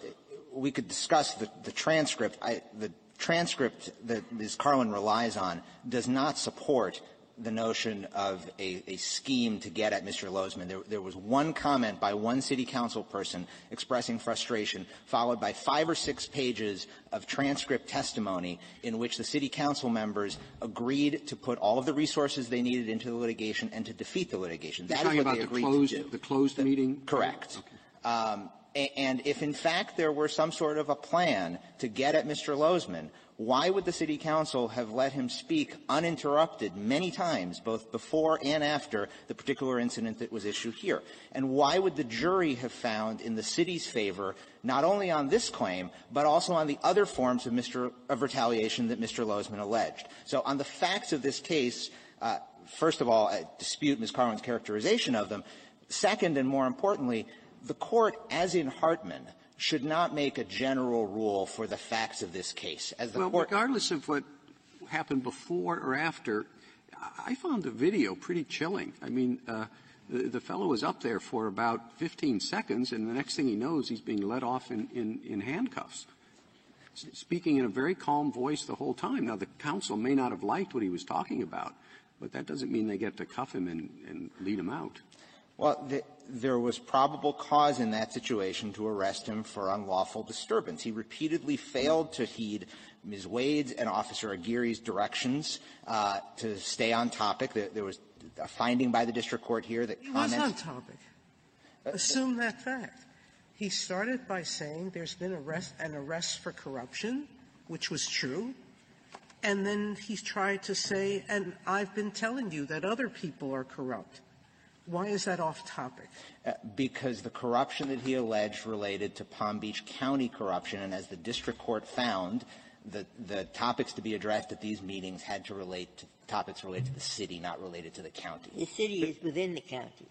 we could discuss the transcript. The transcript that Ms. Carlin relies on does not support the notion of a scheme to get at Mr. Lozman. There was one comment by one city council person expressing frustration, followed by 5 or 6 pages of transcript testimony in which the city council members agreed to put all of the resources they needed into the litigation and to defeat the litigation. That is what they agreed to do. The closed meeting? Correct. Okay. And if, in fact, there were some sort of a plan to get at Mr. Lozman, why would the city council have let him speak uninterrupted many times, both before and after the particular incident that was issued here? And why would the jury have found in the city's favor, not only on this claim, but also on the other forms of retaliation that Mr. Lozman alleged? So on the facts of this case, first of all, I dispute Ms. Carlin's characterization of them. Second, and more importantly, the court, as in Hartman, should not make a general rule for the facts of this case. As the court, regardless of what happened before or after, I found the video pretty chilling. I mean, the fellow was up there for about 15 seconds, and the next thing he knows, he's being let off in handcuffs, speaking in a very calm voice the whole time. Now, the council may not have liked what he was talking about, but that doesn't mean they get to cuff him and lead him out. Well, there was probable cause in that situation to arrest him for unlawful disturbance. He repeatedly failed to heed Ms. Wade's and Officer Aguirre's directions to stay on topic. There was a finding by the district court here that comments— He was on topic. Assume that fact. He started by saying there's been an arrest for corruption, which was true, and then he's tried to say, and I've been telling you that other people are corrupt. Why is that off topic? Because the corruption that he alleged related to Palm Beach County corruption, and as the district court found, the topics to be addressed at these meetings had to relate to topics related to the city, not related to the county. The city is within the county.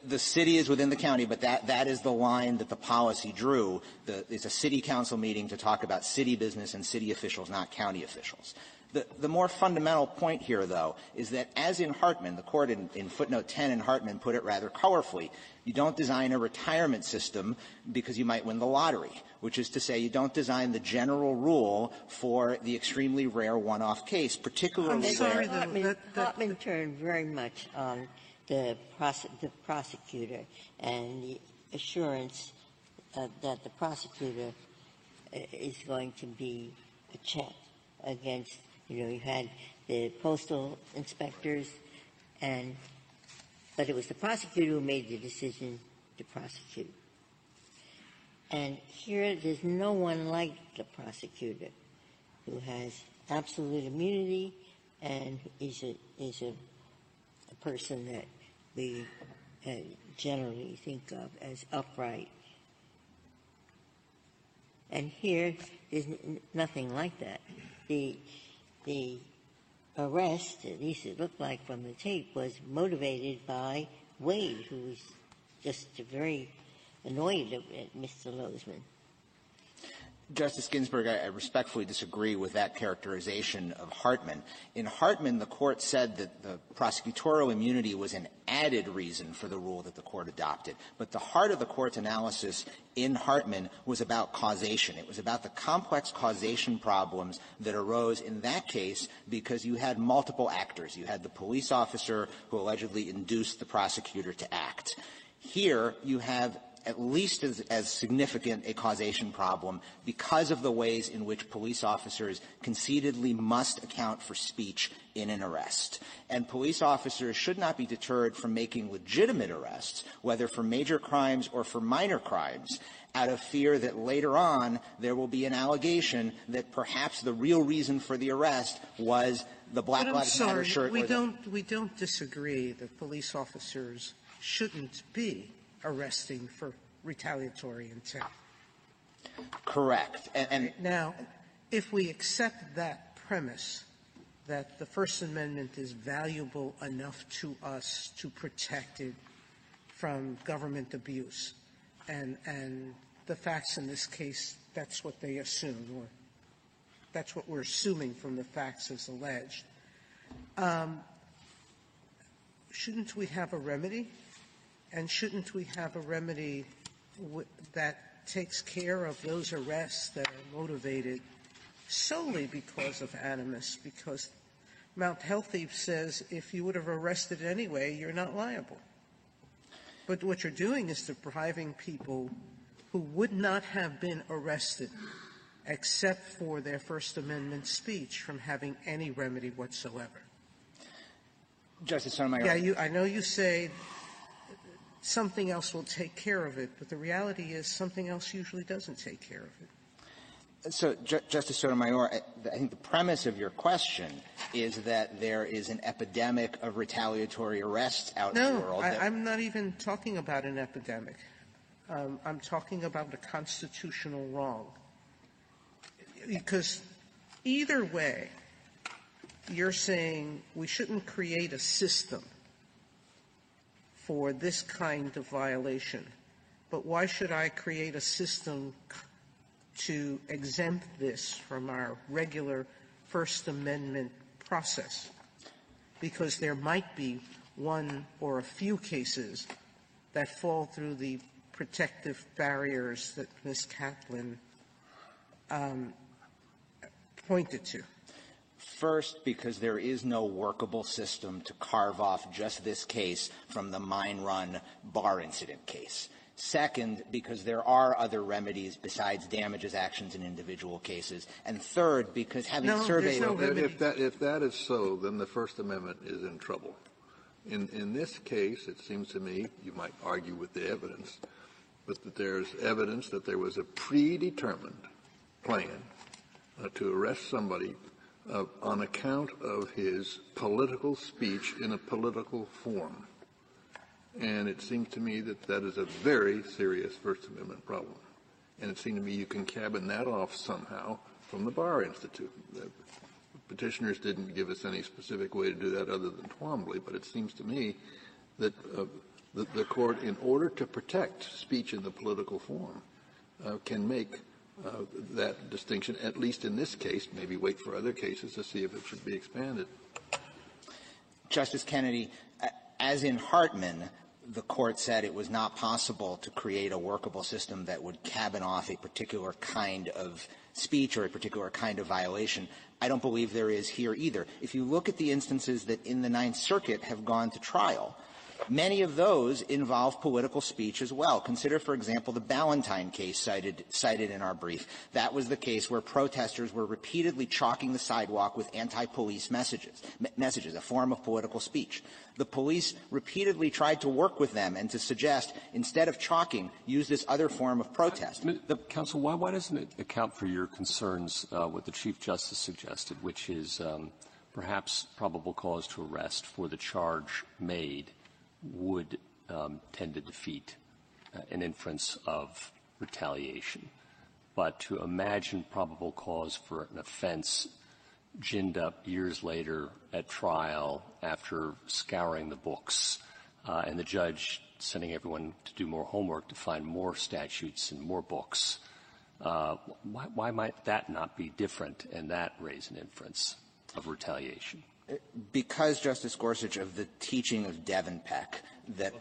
The city is within the county, but that is the line that the policy drew. It's a city council meeting to talk about city business and city officials, not county officials. The more fundamental point here, though, is that as in Hartman, the court in footnote 10 in Hartman put it rather colorfully, you don't design a retirement system because you might win the lottery, which is to say you don't design the general rule for the extremely rare one-off case, particularly Hartman turned very much on the prosecutor and the assurance that the prosecutor is going to be a check against, you had the postal inspectors, but it was the prosecutor who made the decision to prosecute. And here there's no one like the prosecutor who has absolute immunity and is a person that we generally think of as upright. And here there's nothing like that. The arrest, at least it looked like from the tape, was motivated by Wade, who was just very annoyed at Mr. Lozman. Justice Ginsburg, I respectfully disagree with that characterization of Hartman. In Hartman, the court said that the prosecutorial immunity was an added reason for the rule that the court adopted. But the heart of the court's analysis in Hartman was about causation. It was about the complex causation problems that arose in that case because you had multiple actors. You had the police officer who allegedly induced the prosecutor to act. Here, you have at least as significant a causation problem because of the ways in which police officers concededly must account for speech in an arrest. And police officers should not be deterred from making legitimate arrests, whether for major crimes or for minor crimes, out of fear that later on there will be an allegation that perhaps the real reason for the arrest was the Black Lives Matter shirt. We don't disagree that police officers shouldn't be arresting for retaliatory intent. Correct. And now, if we accept that premise that the First Amendment is valuable enough to us to protect it from government abuse, and the facts in this case, that's what they assume, or that's what we're assuming from the facts as alleged, shouldn't we have a remedy? And shouldn't we have a remedy that takes care of those arrests that are motivated solely because of animus? Because Mount Healthy says if you would have arrested anyway, you're not liable. But what you're doing is depriving people who would not have been arrested except for their First Amendment speech from having any remedy whatsoever. Justice Sotomayor. Yeah, I know you say something else will take care of it, but the reality is something else usually doesn't take care of it. So, Justice Sotomayor, I think the premise of your question is that there is an epidemic of retaliatory arrests out in the world. No, I'm not even talking about an epidemic. I'm talking about a constitutional wrong. Because either way, you're saying we shouldn't create a system for this kind of violation. But why should I create a system to exempt this from our regular First Amendment process? Because there might be one or a few cases that fall through the protective barriers that Ms. Kaplan pointed to. First, because there is no workable system to carve off just this case from the Mine Run bar incident case. Second, because there are other remedies besides damages actions in individual cases. And third, because having surveyed... If that is so, then the First Amendment is in trouble. In this case, it seems to me, you might argue with the evidence, but that there's evidence that there was a predetermined plan to arrest somebody on account of his political speech in a political forum. And it seems to me that that is a very serious First Amendment problem. And it seems to me you can cabin that off somehow from the Bar Institute. The petitioners didn't give us any specific way to do that other than Twombly, but it seems to me that the Court, in order to protect speech in the political forum, can make that distinction, at least in this case, maybe wait for other cases to see if it should be expanded. Justice Kennedy, as in Hartman, the Court said it was not possible to create a workable system that would cabin off a particular kind of speech or a particular kind of violation. I don't believe there is here either. If you look at the instances that in the Ninth Circuit have gone to trial, many of those involve political speech as well. Consider, for example, the Ballantyne case cited in our brief. That was the case where protesters were repeatedly chalking the sidewalk with anti-police messages, a form of political speech. The police repeatedly tried to work with them and to suggest, instead of chalking, use this other form of protest. Counsel, why doesn't it account for your concerns, what the Chief Justice suggested, which is perhaps probable cause to arrest for the charge made would tend to defeat an inference of retaliation. But to imagine probable cause for an offense ginned up years later at trial after scouring the books and the judge sending everyone to do more homework to find more statutes and more books, why might that not be different and that raise an inference of retaliation? Because, Justice Gorsuch, of the teaching of Devenpeck, that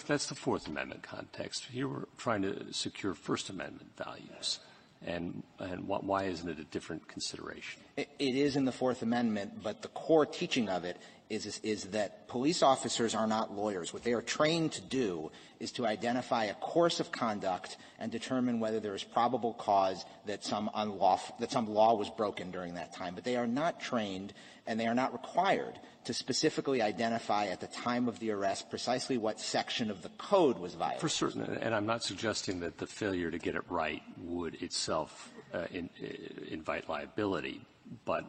that's the Fourth Amendment context. Here we're trying to secure First Amendment values, and why isn't it a different consideration? It is in the Fourth Amendment, but the core teaching of it is that police officers are not lawyers. What they are trained to do is to identify a course of conduct and determine whether there is probable cause that some law was broken during that time. But they are not trained and they are not required to specifically identify at the time of the arrest precisely what section of the code was violated. For certain, and I'm not suggesting that the failure to get it right would itself invite liability, but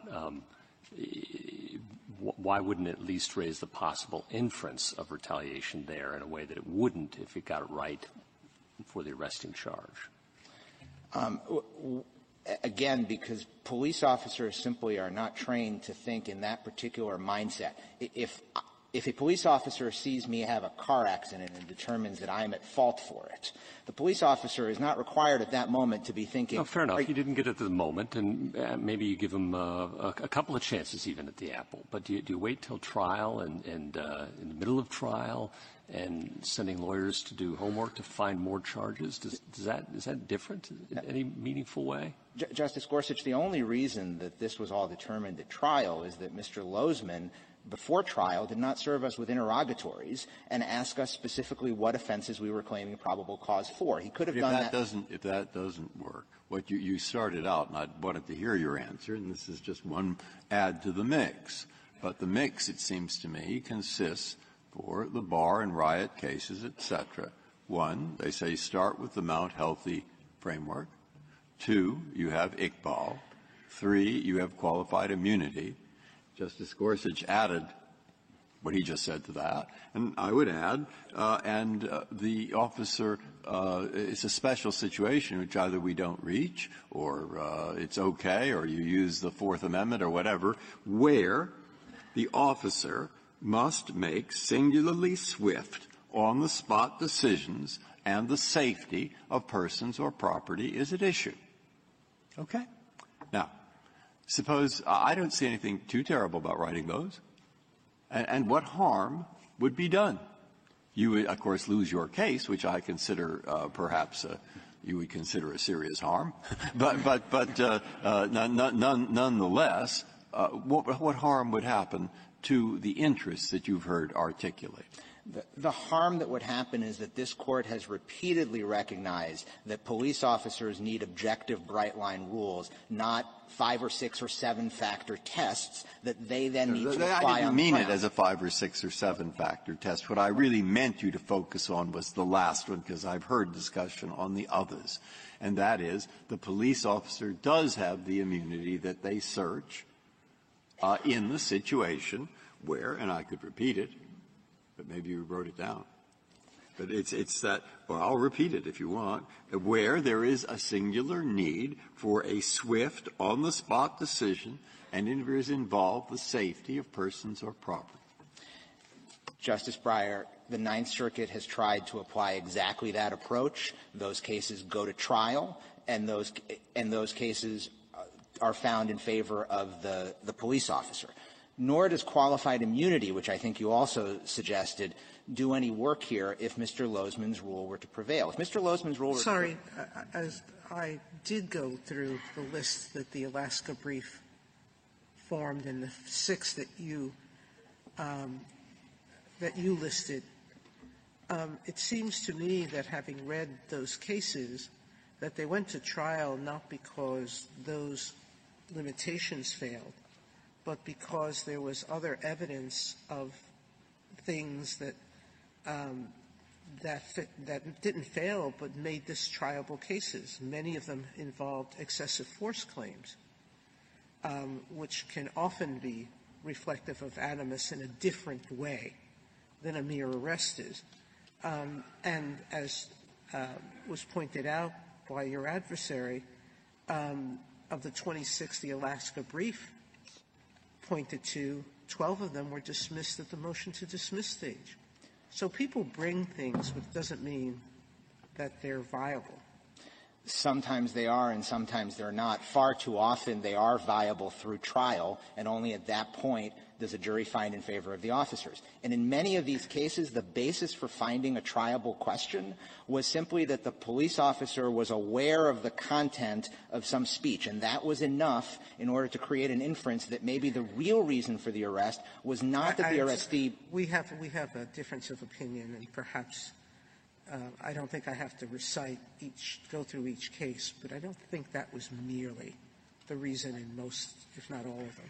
why wouldn't it at least raise the possible inference of retaliation there in a way that it wouldn't if it got it right for the arresting charge? Again, because police officers simply are not trained to think in that particular mindset. If a police officer sees me have a car accident and determines that I am at fault for it, the police officer is not required at that moment to be thinking. No, fair enough. You didn't get it at the moment, and maybe you give him a couple of chances even at the apple. But do you wait till trial and in the middle of trial and sending lawyers to do homework to find more charges? Is that different in any meaningful way? Justice Gorsuch, the only reason that this was all determined at trial is that Mr. Lozman, before trial, did not serve us with interrogatories and ask us specifically what offenses we were claiming probable cause for. He could have done that. If that doesn't work, what you started out, and I wanted to hear your answer, and this is just one add to the mix. But the mix, it seems to me, consists for the bar and riot cases, et cetera. One, they say start with the Mount Healthy framework. Two, you have Iqbal. Three, you have qualified immunity. Justice Gorsuch added what he just said to that, and I would add, the officer, it's a special situation which either we don't reach or it's okay, or you use the Fourth Amendment or whatever, where the officer must make singularly swift, on-the-spot decisions, and the safety of persons or property is at issue. Okay? Now, suppose I don't see anything too terrible about writing those. And what harm would be done? You would, of course, lose your case, which I consider perhaps you would consider a serious harm. but nonetheless, what harm would happen to the interests that you've heard articulate? The harm that would happen is that this Court has repeatedly recognized that police officers need objective, bright-line rules, not 5 or 6 or 7 factor tests that they then need to apply on the ground. I didn't mean it as a 5 or 6 or 7 factor test. What I really meant you to focus on was the last one, because I've heard discussion on the others. And that is, the police officer does have the immunity that they search in the situation where, and I could repeat it, but maybe you wrote it down. But it's that, well, I'll repeat it if you want, where there is a singular need for a swift, on-the-spot decision, and it is involved the safety of persons or property. Justice Breyer, the Ninth Circuit has tried to apply exactly that approach. Those cases go to trial, and those cases are found in favor of the police officer. Nor does qualified immunity, which I think you also suggested, do any work here if Mr. Lozman's rule were to prevail. If Mr. Lozman's rule were Sorry, as I did go through the list that the Alaska brief formed and the 6 that you listed, it seems to me that having read those cases, that they went to trial not because those limitations failed, but because there was other evidence of things that that didn't fail but made this triable cases. Many of them involved excessive force claims, which can often be reflective of animus in a different way than a mere arrest is. And as was pointed out by your adversary, of the 26 the Alaska brief pointed to, 12 of them were dismissed at the motion to dismiss stage. So people bring things, which doesn't mean that they're viable. Sometimes they are and sometimes they're not. Far too often they are viable through trial, and only at that point does a jury find in favor of the officers. And in many of these cases, the basis for finding a triable question was simply that the police officer was aware of the content of some speech, and that was enough in order to create an inference that maybe the real reason for the arrest was not that the arrestee — We have a difference of opinion, and perhaps I don't think I have to go through each case, but I don't think that was merely the reason in most, if not all of them.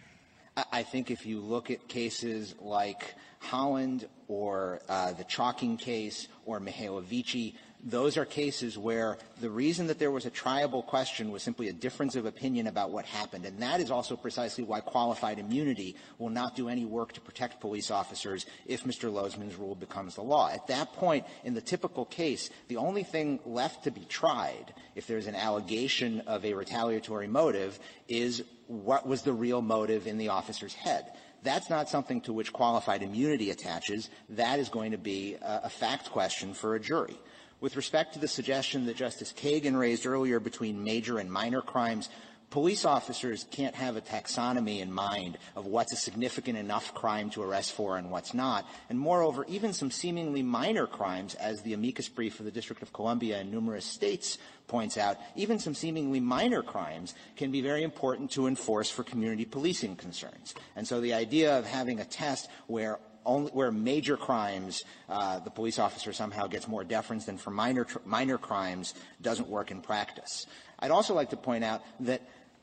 I think if you look at cases like Holland or the Chalking case or Mihailovici, those are cases where the reason that there was a triable question was simply a difference of opinion about what happened. And that is also precisely why qualified immunity will not do any work to protect police officers if Mr. Lozman's rule becomes the law. At that point, in the typical case, the only thing left to be tried, if there's an allegation of a retaliatory motive, is what was the real motive in the officer's head. That's not something to which qualified immunity attaches. That is going to be a fact question for a jury. With respect to the suggestion that Justice Kagan raised earlier between major and minor crimes, police officers can't have a taxonomy in mind of what's a significant enough crime to arrest for and what's not. And moreover, even some seemingly minor crimes, as the amicus brief of the District of Columbia and numerous states points out, even some seemingly minor crimes can be very important to enforce for community policing concerns. And so the idea of having a test where major crimes, the police officer somehow gets more deference than for minor crimes doesn't work in practice. I'd also like to point out that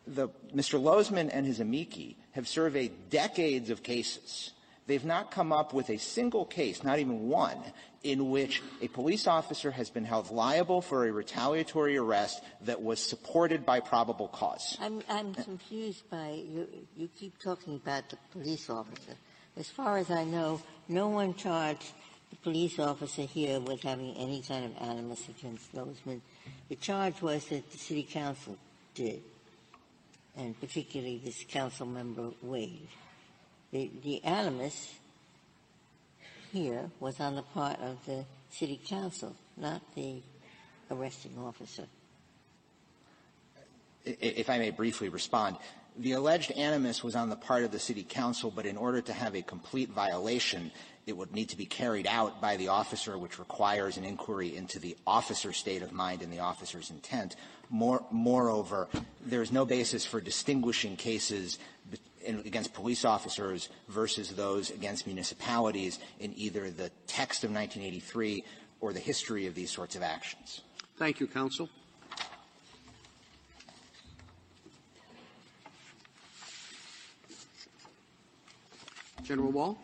Mr. Lozman and his amici have surveyed decades of cases. They've not come up with a single case, not even one, in which a police officer has been held liable for a retaliatory arrest that was supported by probable cause. I'm confused by you keep talking about the police officer. As far as I know, no one charged the police officer here with having any kind of animus against Lozman. The charge was that the city council did, and particularly this council member Wade. The animus here was on the part of the city council, not the arresting officer. If I may briefly respond, the alleged animus was on the part of the city council, but in order to have a complete violation, it would need to be carried out by the officer, which requires an inquiry into the officer's state of mind and the officer's intent. Moreover, there is no basis for distinguishing cases against police officers versus those against municipalities in either the text of 1983 or the history of these sorts of actions. Thank you, counsel. General Wall.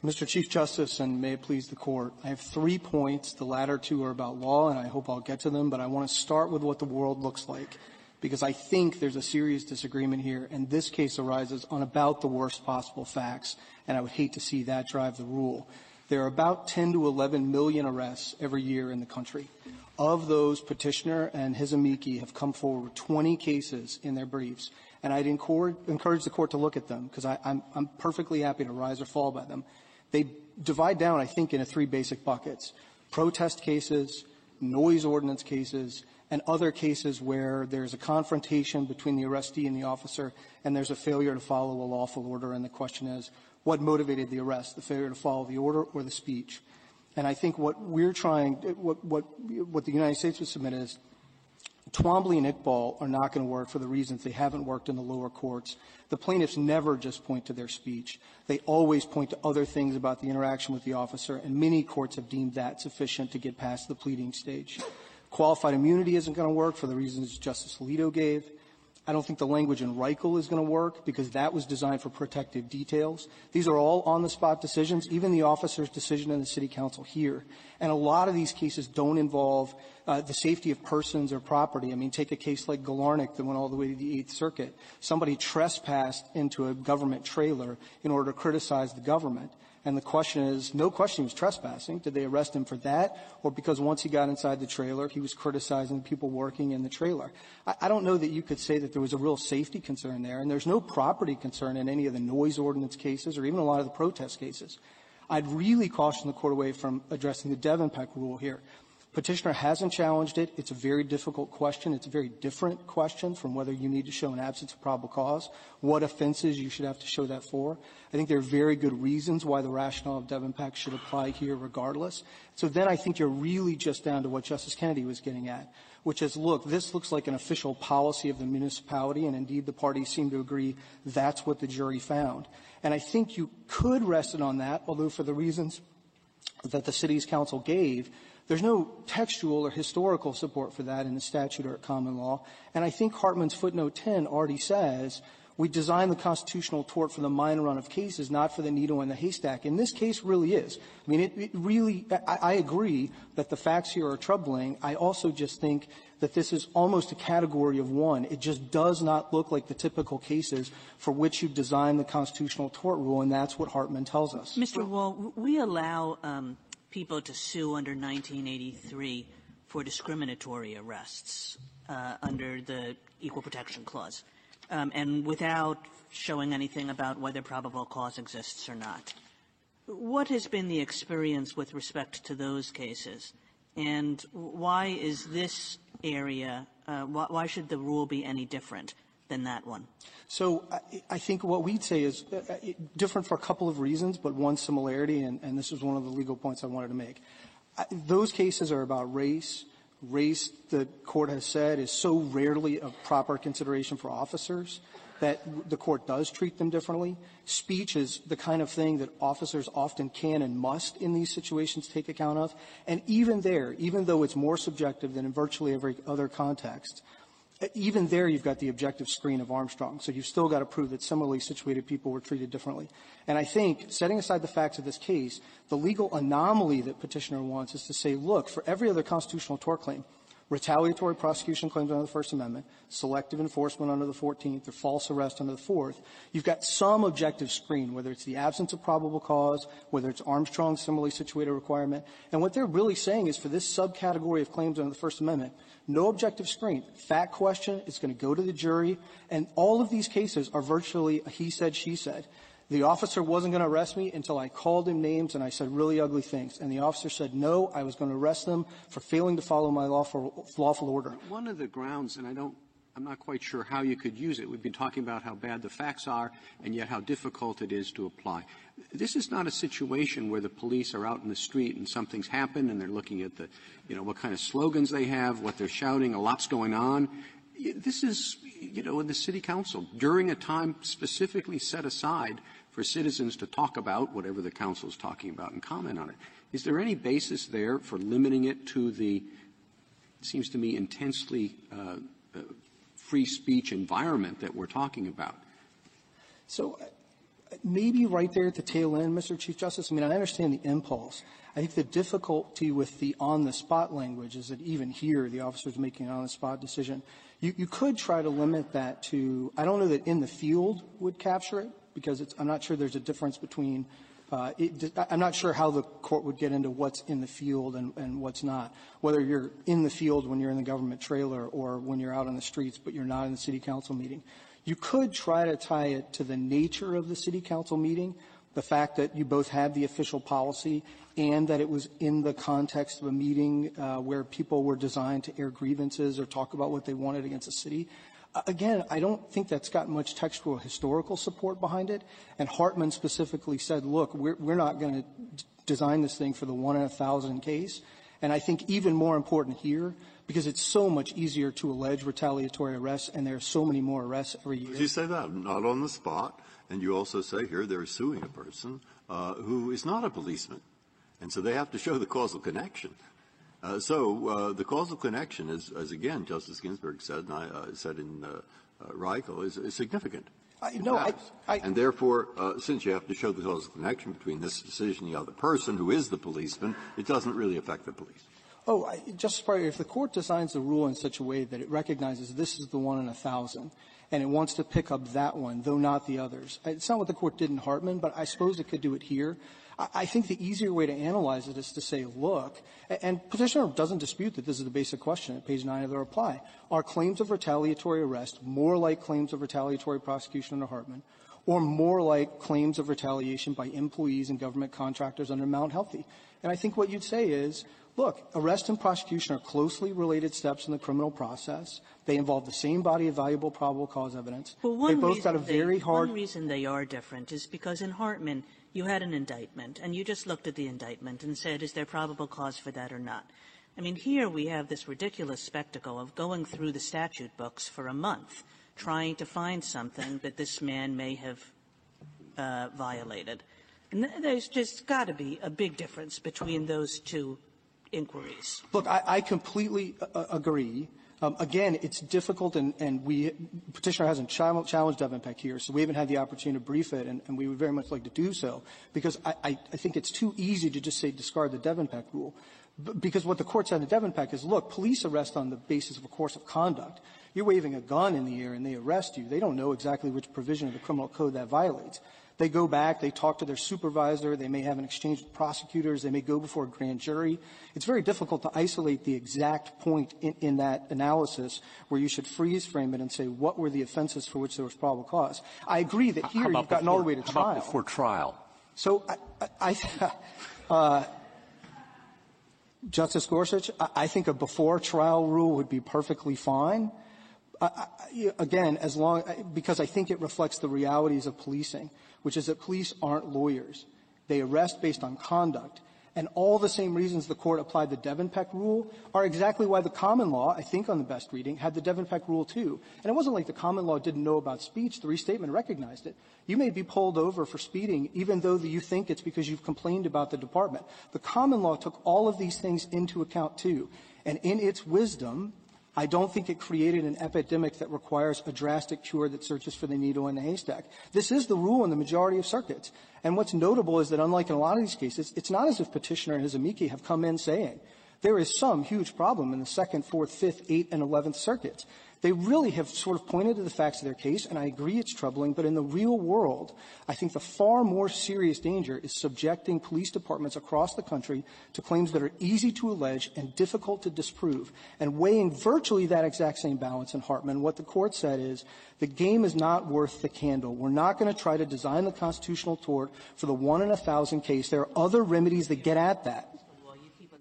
Mr. Chief Justice, and may it please the Court, I have 3 points. The latter 2 are about law, and I hope I'll get to them, but I want to start with what the world looks like, because I think there's a serious disagreement here, and this case arises on about the worst possible facts, and I would hate to see that drive the rule. There are about 10 to 11 million arrests every year in the country. Of those, Petitioner and his amici have come forward with 20 cases in their briefs, and I'd encourage the Court to look at them, because I'm perfectly happy to rise or fall by them. They divide down, I think, into 3 basic buckets: protest cases, noise ordinance cases, and other cases where there's a confrontation between the arrestee and the officer, and there's a failure to follow a lawful order, and the question is, what motivated the arrest, the failure to follow the order or the speech? And I think what we're trying, what the United States would submit is, Twombly and Iqbal are not going to work for the reasons they haven't worked in the lower courts. The plaintiffs never just point to their speech. They always point to other things about the interaction with the officer, and many courts have deemed that sufficient to get past the pleading stage. Qualified immunity isn't going to work for the reasons Justice Alito gave. I don't think the language in Reichel is going to work because that was designed for protective details. These are all on-the-spot decisions, even the officer's decision in the city council here. And a lot of these cases don't involve the safety of persons or property. I mean, take a case like Galarnik that went all the way to the Eighth Circuit. Somebody trespassed into a government trailer in order to criticize the government. And the question is, no question he was trespassing. Did they arrest him for that? Or because once he got inside the trailer, he was criticizing people working in the trailer? I don't know that you could say that there was a real safety concern there. And there's no property concern in any of the noise ordinance cases or even a lot of the protest cases. I'd really caution the Court away from addressing the Devenpeck rule here. Petitioner hasn't challenged it. It's a very difficult question. It's a very different question from whether you need to show an absence of probable cause, what offenses you should have to show that for. I think there are very good reasons why the rationale of Devenpeck should apply here regardless. So then I think you're really just down to what Justice Kennedy was getting at, which is, look, this looks like an official policy of the municipality, and indeed the parties seem to agree that's what the jury found. And I think you could rest it on that, although for the reasons that the city's council gave, there's no textual or historical support for that in the statute or at common law. And I think Hartman's footnote 10 already says we design the constitutional tort for the minor run of cases, not for the needle in the haystack. And this case really is. I mean, it really – I agree that the facts here are troubling. I also just think that this is almost a category of one. It just does not look like the typical cases for which you design the constitutional tort rule, and that's what Hartman tells us. Mr. Wall, we allow people to sue under 1983 for discriminatory arrests under the Equal Protection Clause, and without showing anything about whether probable cause exists or not. What has been the experience with respect to those cases, and why is this area why should the rule be any different than that one? So I think what we'd say is different for a couple of reasons, but one similarity, and this is one of the legal points I wanted to make. Those cases are about race. Race, the Court has said, is so rarely a proper consideration for officers that the Court does treat them differently. Speech is the kind of thing that officers often can and must in these situations take account of. And even there, even though it's more subjective than in virtually every other context, even there you've got the objective screen of Armstrong. So you've still got to prove that similarly situated people were treated differently. And I think, setting aside the facts of this case, the legal anomaly that Petitioner wants is to say, look, for every other constitutional tort claim, retaliatory prosecution claims under the First Amendment, selective enforcement under the 14th, or false arrest under the 4th, you've got some objective screen, whether it's the absence of probable cause, whether it's Armstrong's similarly situated requirement. And what they're really saying is for this subcategory of claims under the First Amendment, no objective screen. Fact question, it's going to go to the jury. And all of these cases are virtually a he said, she said. The officer wasn't going to arrest me until I called him names and I said really ugly things. And the officer said, no, I was going to arrest them for failing to follow my lawful order. One of the grounds, and I'm not quite sure how you could use it. We've been talking about how bad the facts are and yet how difficult it is to apply. This is not a situation where the police are out in the street and something's happened and they're looking at the, what kind of slogans they have, what they're shouting, a lot's going on. this is, in the city council, during a time specifically set aside for citizens to talk about whatever the council is talking about and comment on it. Is there any basis there for limiting it to the, seems to me, intensely free speech environment that we're talking about? So maybe right there at the tail end, Mr. Chief Justice, I understand the impulse. I think the difficulty with the on-the-spot language is that even here, the officer's making an on-the-spot decision. You could try to limit that to, I don't know that in the field would capture it, because I'm not sure there's a difference between, I'm not sure how the court would get into what's in the field and what's not. Whether you're in the field when you're in the government trailer or when you're out on the streets but you're not in the city council meeting. You could try to tie it to the nature of the city council meeting, the fact that you both had the official policy and that it was in the context of a meeting where people were designed to air grievances or talk about what they wanted against the city. Again, I don't think that's got much textual historical support behind it. And Hartman specifically said, look, we're not going to design this thing for the 1 in 1,000 case. And I think even more important here, because it's so much easier to allege retaliatory arrests, and there are so many more arrests every year. You say that, not on the spot. And you also say here they're suing a person who is not a policeman. And so they have to show the causal connection. So the causal connection is, as again Justice Ginsburg said, and I said in Reichel, is significant. And therefore, since you have to show the causal connection between this decision and the other person who is the policeman, it doesn't really affect the police. Justice Breyer, if the court designs the rule in such a way that it recognizes this is the 1 in 1,000, and it wants to pick up that one, though not the others, it's not what the court did in Hartman, but I suppose it could do it here. I think the easier way to analyze it is to say, look, and Petitioner doesn't dispute that this is the basic question at page 9 of the reply. Are claims of retaliatory arrest more like claims of retaliatory prosecution under Hartman, or more like claims of retaliation by employees and government contractors under Mount Healthy? And I think what you'd say is, look, arrest and prosecution are closely related steps in the criminal process. They involve the same body of valuable probable cause evidence. Well, they both got a very hard. One reason they are different is because in Hartman you had an indictment, and you just looked at the indictment and said, is there probable cause for that or not? I mean, here we have this ridiculous spectacle of going through the statute books for a month, trying to find something that this man may have violated. And there's just got to be a big difference between those two inquiries. Look, I completely agree. Again, it's difficult, and Petitioner hasn't challenged Devenpeck here, so we haven't had the opportunity to brief it, and we would very much like to do so, because I think it's too easy to just say discard the Devenpeck rule. Because what the court said in Devenpeck is, look, police arrest on the basis of a course of conduct. You're waving a gun in the air and they arrest you. They don't know exactly which provision of the criminal code that violates. They go back, they talk to their supervisor, they may have an exchange with prosecutors, they may go before a grand jury. It's very difficult to isolate the exact point in that analysis where you should freeze frame it and say what were the offenses for which there was probable cause. I agree that here you've gotten all the way to trial. How about before trial? So Justice Gorsuch, I think a before trial rule would be perfectly fine. Again, because I think it reflects the realities of policing, which is that police aren't lawyers. They arrest based on conduct. And all the same reasons the court applied the Devenpeck rule are exactly why the common law, I think on the best reading, had the Devenpeck rule too. And it wasn't like the common law didn't know about speech. The restatement recognized it. You may be pulled over for speeding even though you think it's because you've complained about the department. The common law took all of these things into account too. And in its wisdom, I don't think it created an epidemic that requires a drastic cure that searches for the needle in the haystack. This is the rule in the majority of circuits. And what's notable is that unlike in a lot of these cases, it's not as if Petitioner and his amici have come in saying there is some huge problem in the 2nd, 4th, 5th, 8th, and 11th circuits. They really have sort of pointed to the facts of their case, and I agree it's troubling, but in the real world, I think the far more serious danger is subjecting police departments across the country to claims that are easy to allege and difficult to disprove. And weighing virtually that exact same balance in Hartman, what the court said is the game is not worth the candle. We're not going to try to design the constitutional tort for the 1 in 1,000 case. There are other remedies that get at that.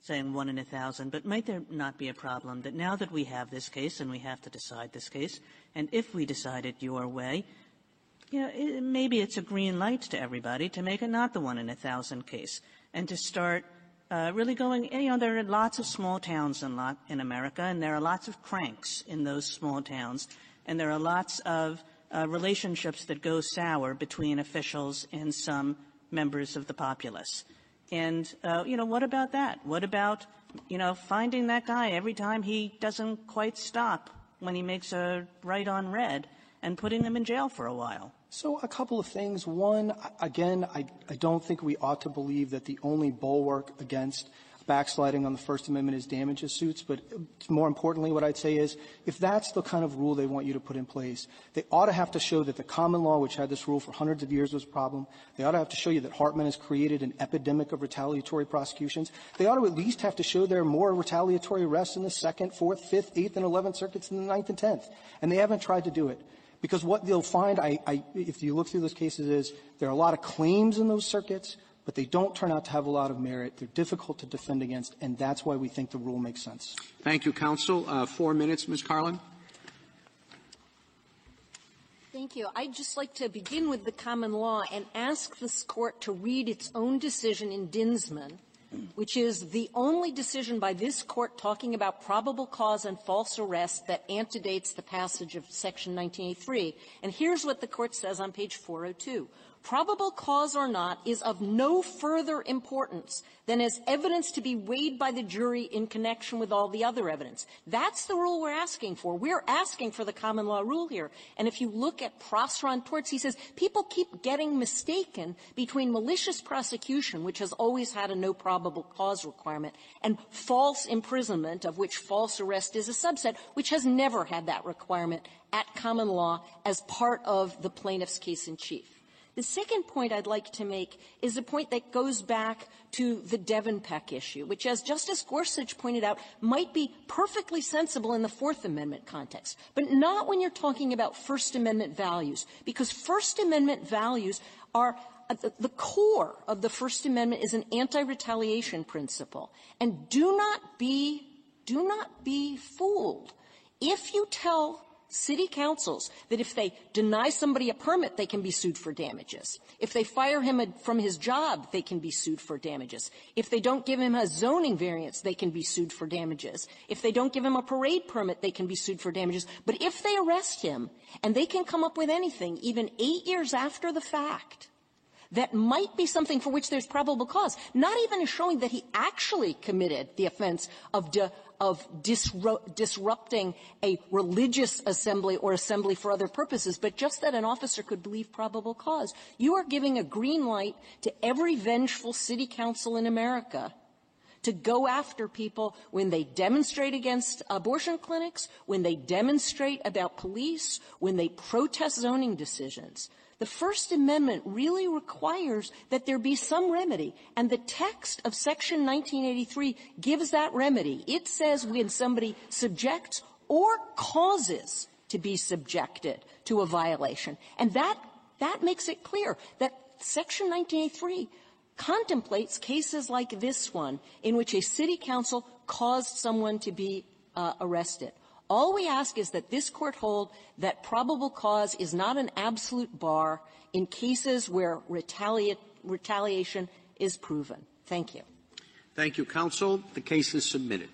Saying 1 in 1,000, but might there not be a problem that now that we have this case and we have to decide this case, and if we decide it your way, maybe it's a green light to everybody to make it not the 1 in 1,000 case and to start really going, you know, there are lots of small towns in America, and there are lots of cranks in those small towns, and there are lots of relationships that go sour between officials and some members of the populace. And, you know, what about that? What about, you know, finding that guy every time he doesn't quite stop when he makes a right on red and putting him in jail for a while? So a couple of things. One, again, I don't think we ought to believe that the only bulwark against backsliding on the First Amendment is damages suits. But more importantly, what I'd say is if that's the kind of rule they want you to put in place, they ought to have to show that the common law, which had this rule for hundreds of years, was a problem. They ought to have to show you that Hartman has created an epidemic of retaliatory prosecutions. They ought to at least have to show there are more retaliatory arrests in the 2nd, 4th, 5th, 8th, and 11th circuits than the 9th and 10th. And they haven't tried to do it. Because what they'll find, if you look through those cases, is there are a lot of claims in those circuits, but they don't turn out to have a lot of merit. They're difficult to defend against, and that's why we think the rule makes sense. Thank you, counsel. 4 minutes, Ms. Carlin. Thank you. I'd just like to begin with the common law and ask this Court to read its own decision in Dinsman, which is the only decision by this Court talking about probable cause and false arrest that antedates the passage of Section 1983. And here's what the Court says on page 402. Probable cause or not is of no further importance than as evidence to be weighed by the jury in connection with all the other evidence. That's the rule we're asking for. We're asking for the common law rule here. And if you look at Prosser on torts, he says people keep getting mistaken between malicious prosecution, which has always had a no probable cause requirement, and false imprisonment, of which false arrest is a subset, which has never had that requirement at common law as part of the plaintiff's case in chief. The second point I'd like to make is a point that goes back to the Devenpeck issue, which, as Justice Gorsuch pointed out, might be perfectly sensible in the Fourth Amendment context, but not when you're talking about First Amendment values, because First Amendment values are the core of the First Amendment is an anti-retaliation principle. And do not be fooled. If you tell city councils that if they deny somebody a permit, they can be sued for damages. If they fire him from his job, they can be sued for damages. If they don't give him a zoning variance, they can be sued for damages. If they don't give him a parade permit, they can be sued for damages. But if they arrest him, and they can come up with anything, even 8 years after the fact, that might be something for which there's probable cause, not even showing that he actually committed the offense of disrupting a religious assembly or assembly for other purposes, but just that an officer could believe probable cause. You are giving a green light to every vengeful city council in America to go after people when they demonstrate against abortion clinics, when they demonstrate about police, when they protest zoning decisions. The First Amendment really requires that there be some remedy, and the text of Section 1983 gives that remedy. It says when somebody subjects or causes to be subjected to a violation. And that makes it clear that Section 1983 contemplates cases like this one in which a city council caused someone to be arrested. All we ask is that this Court hold that probable cause is not an absolute bar in cases where retaliation is proven. Thank you. Thank you, counsel. The case is submitted.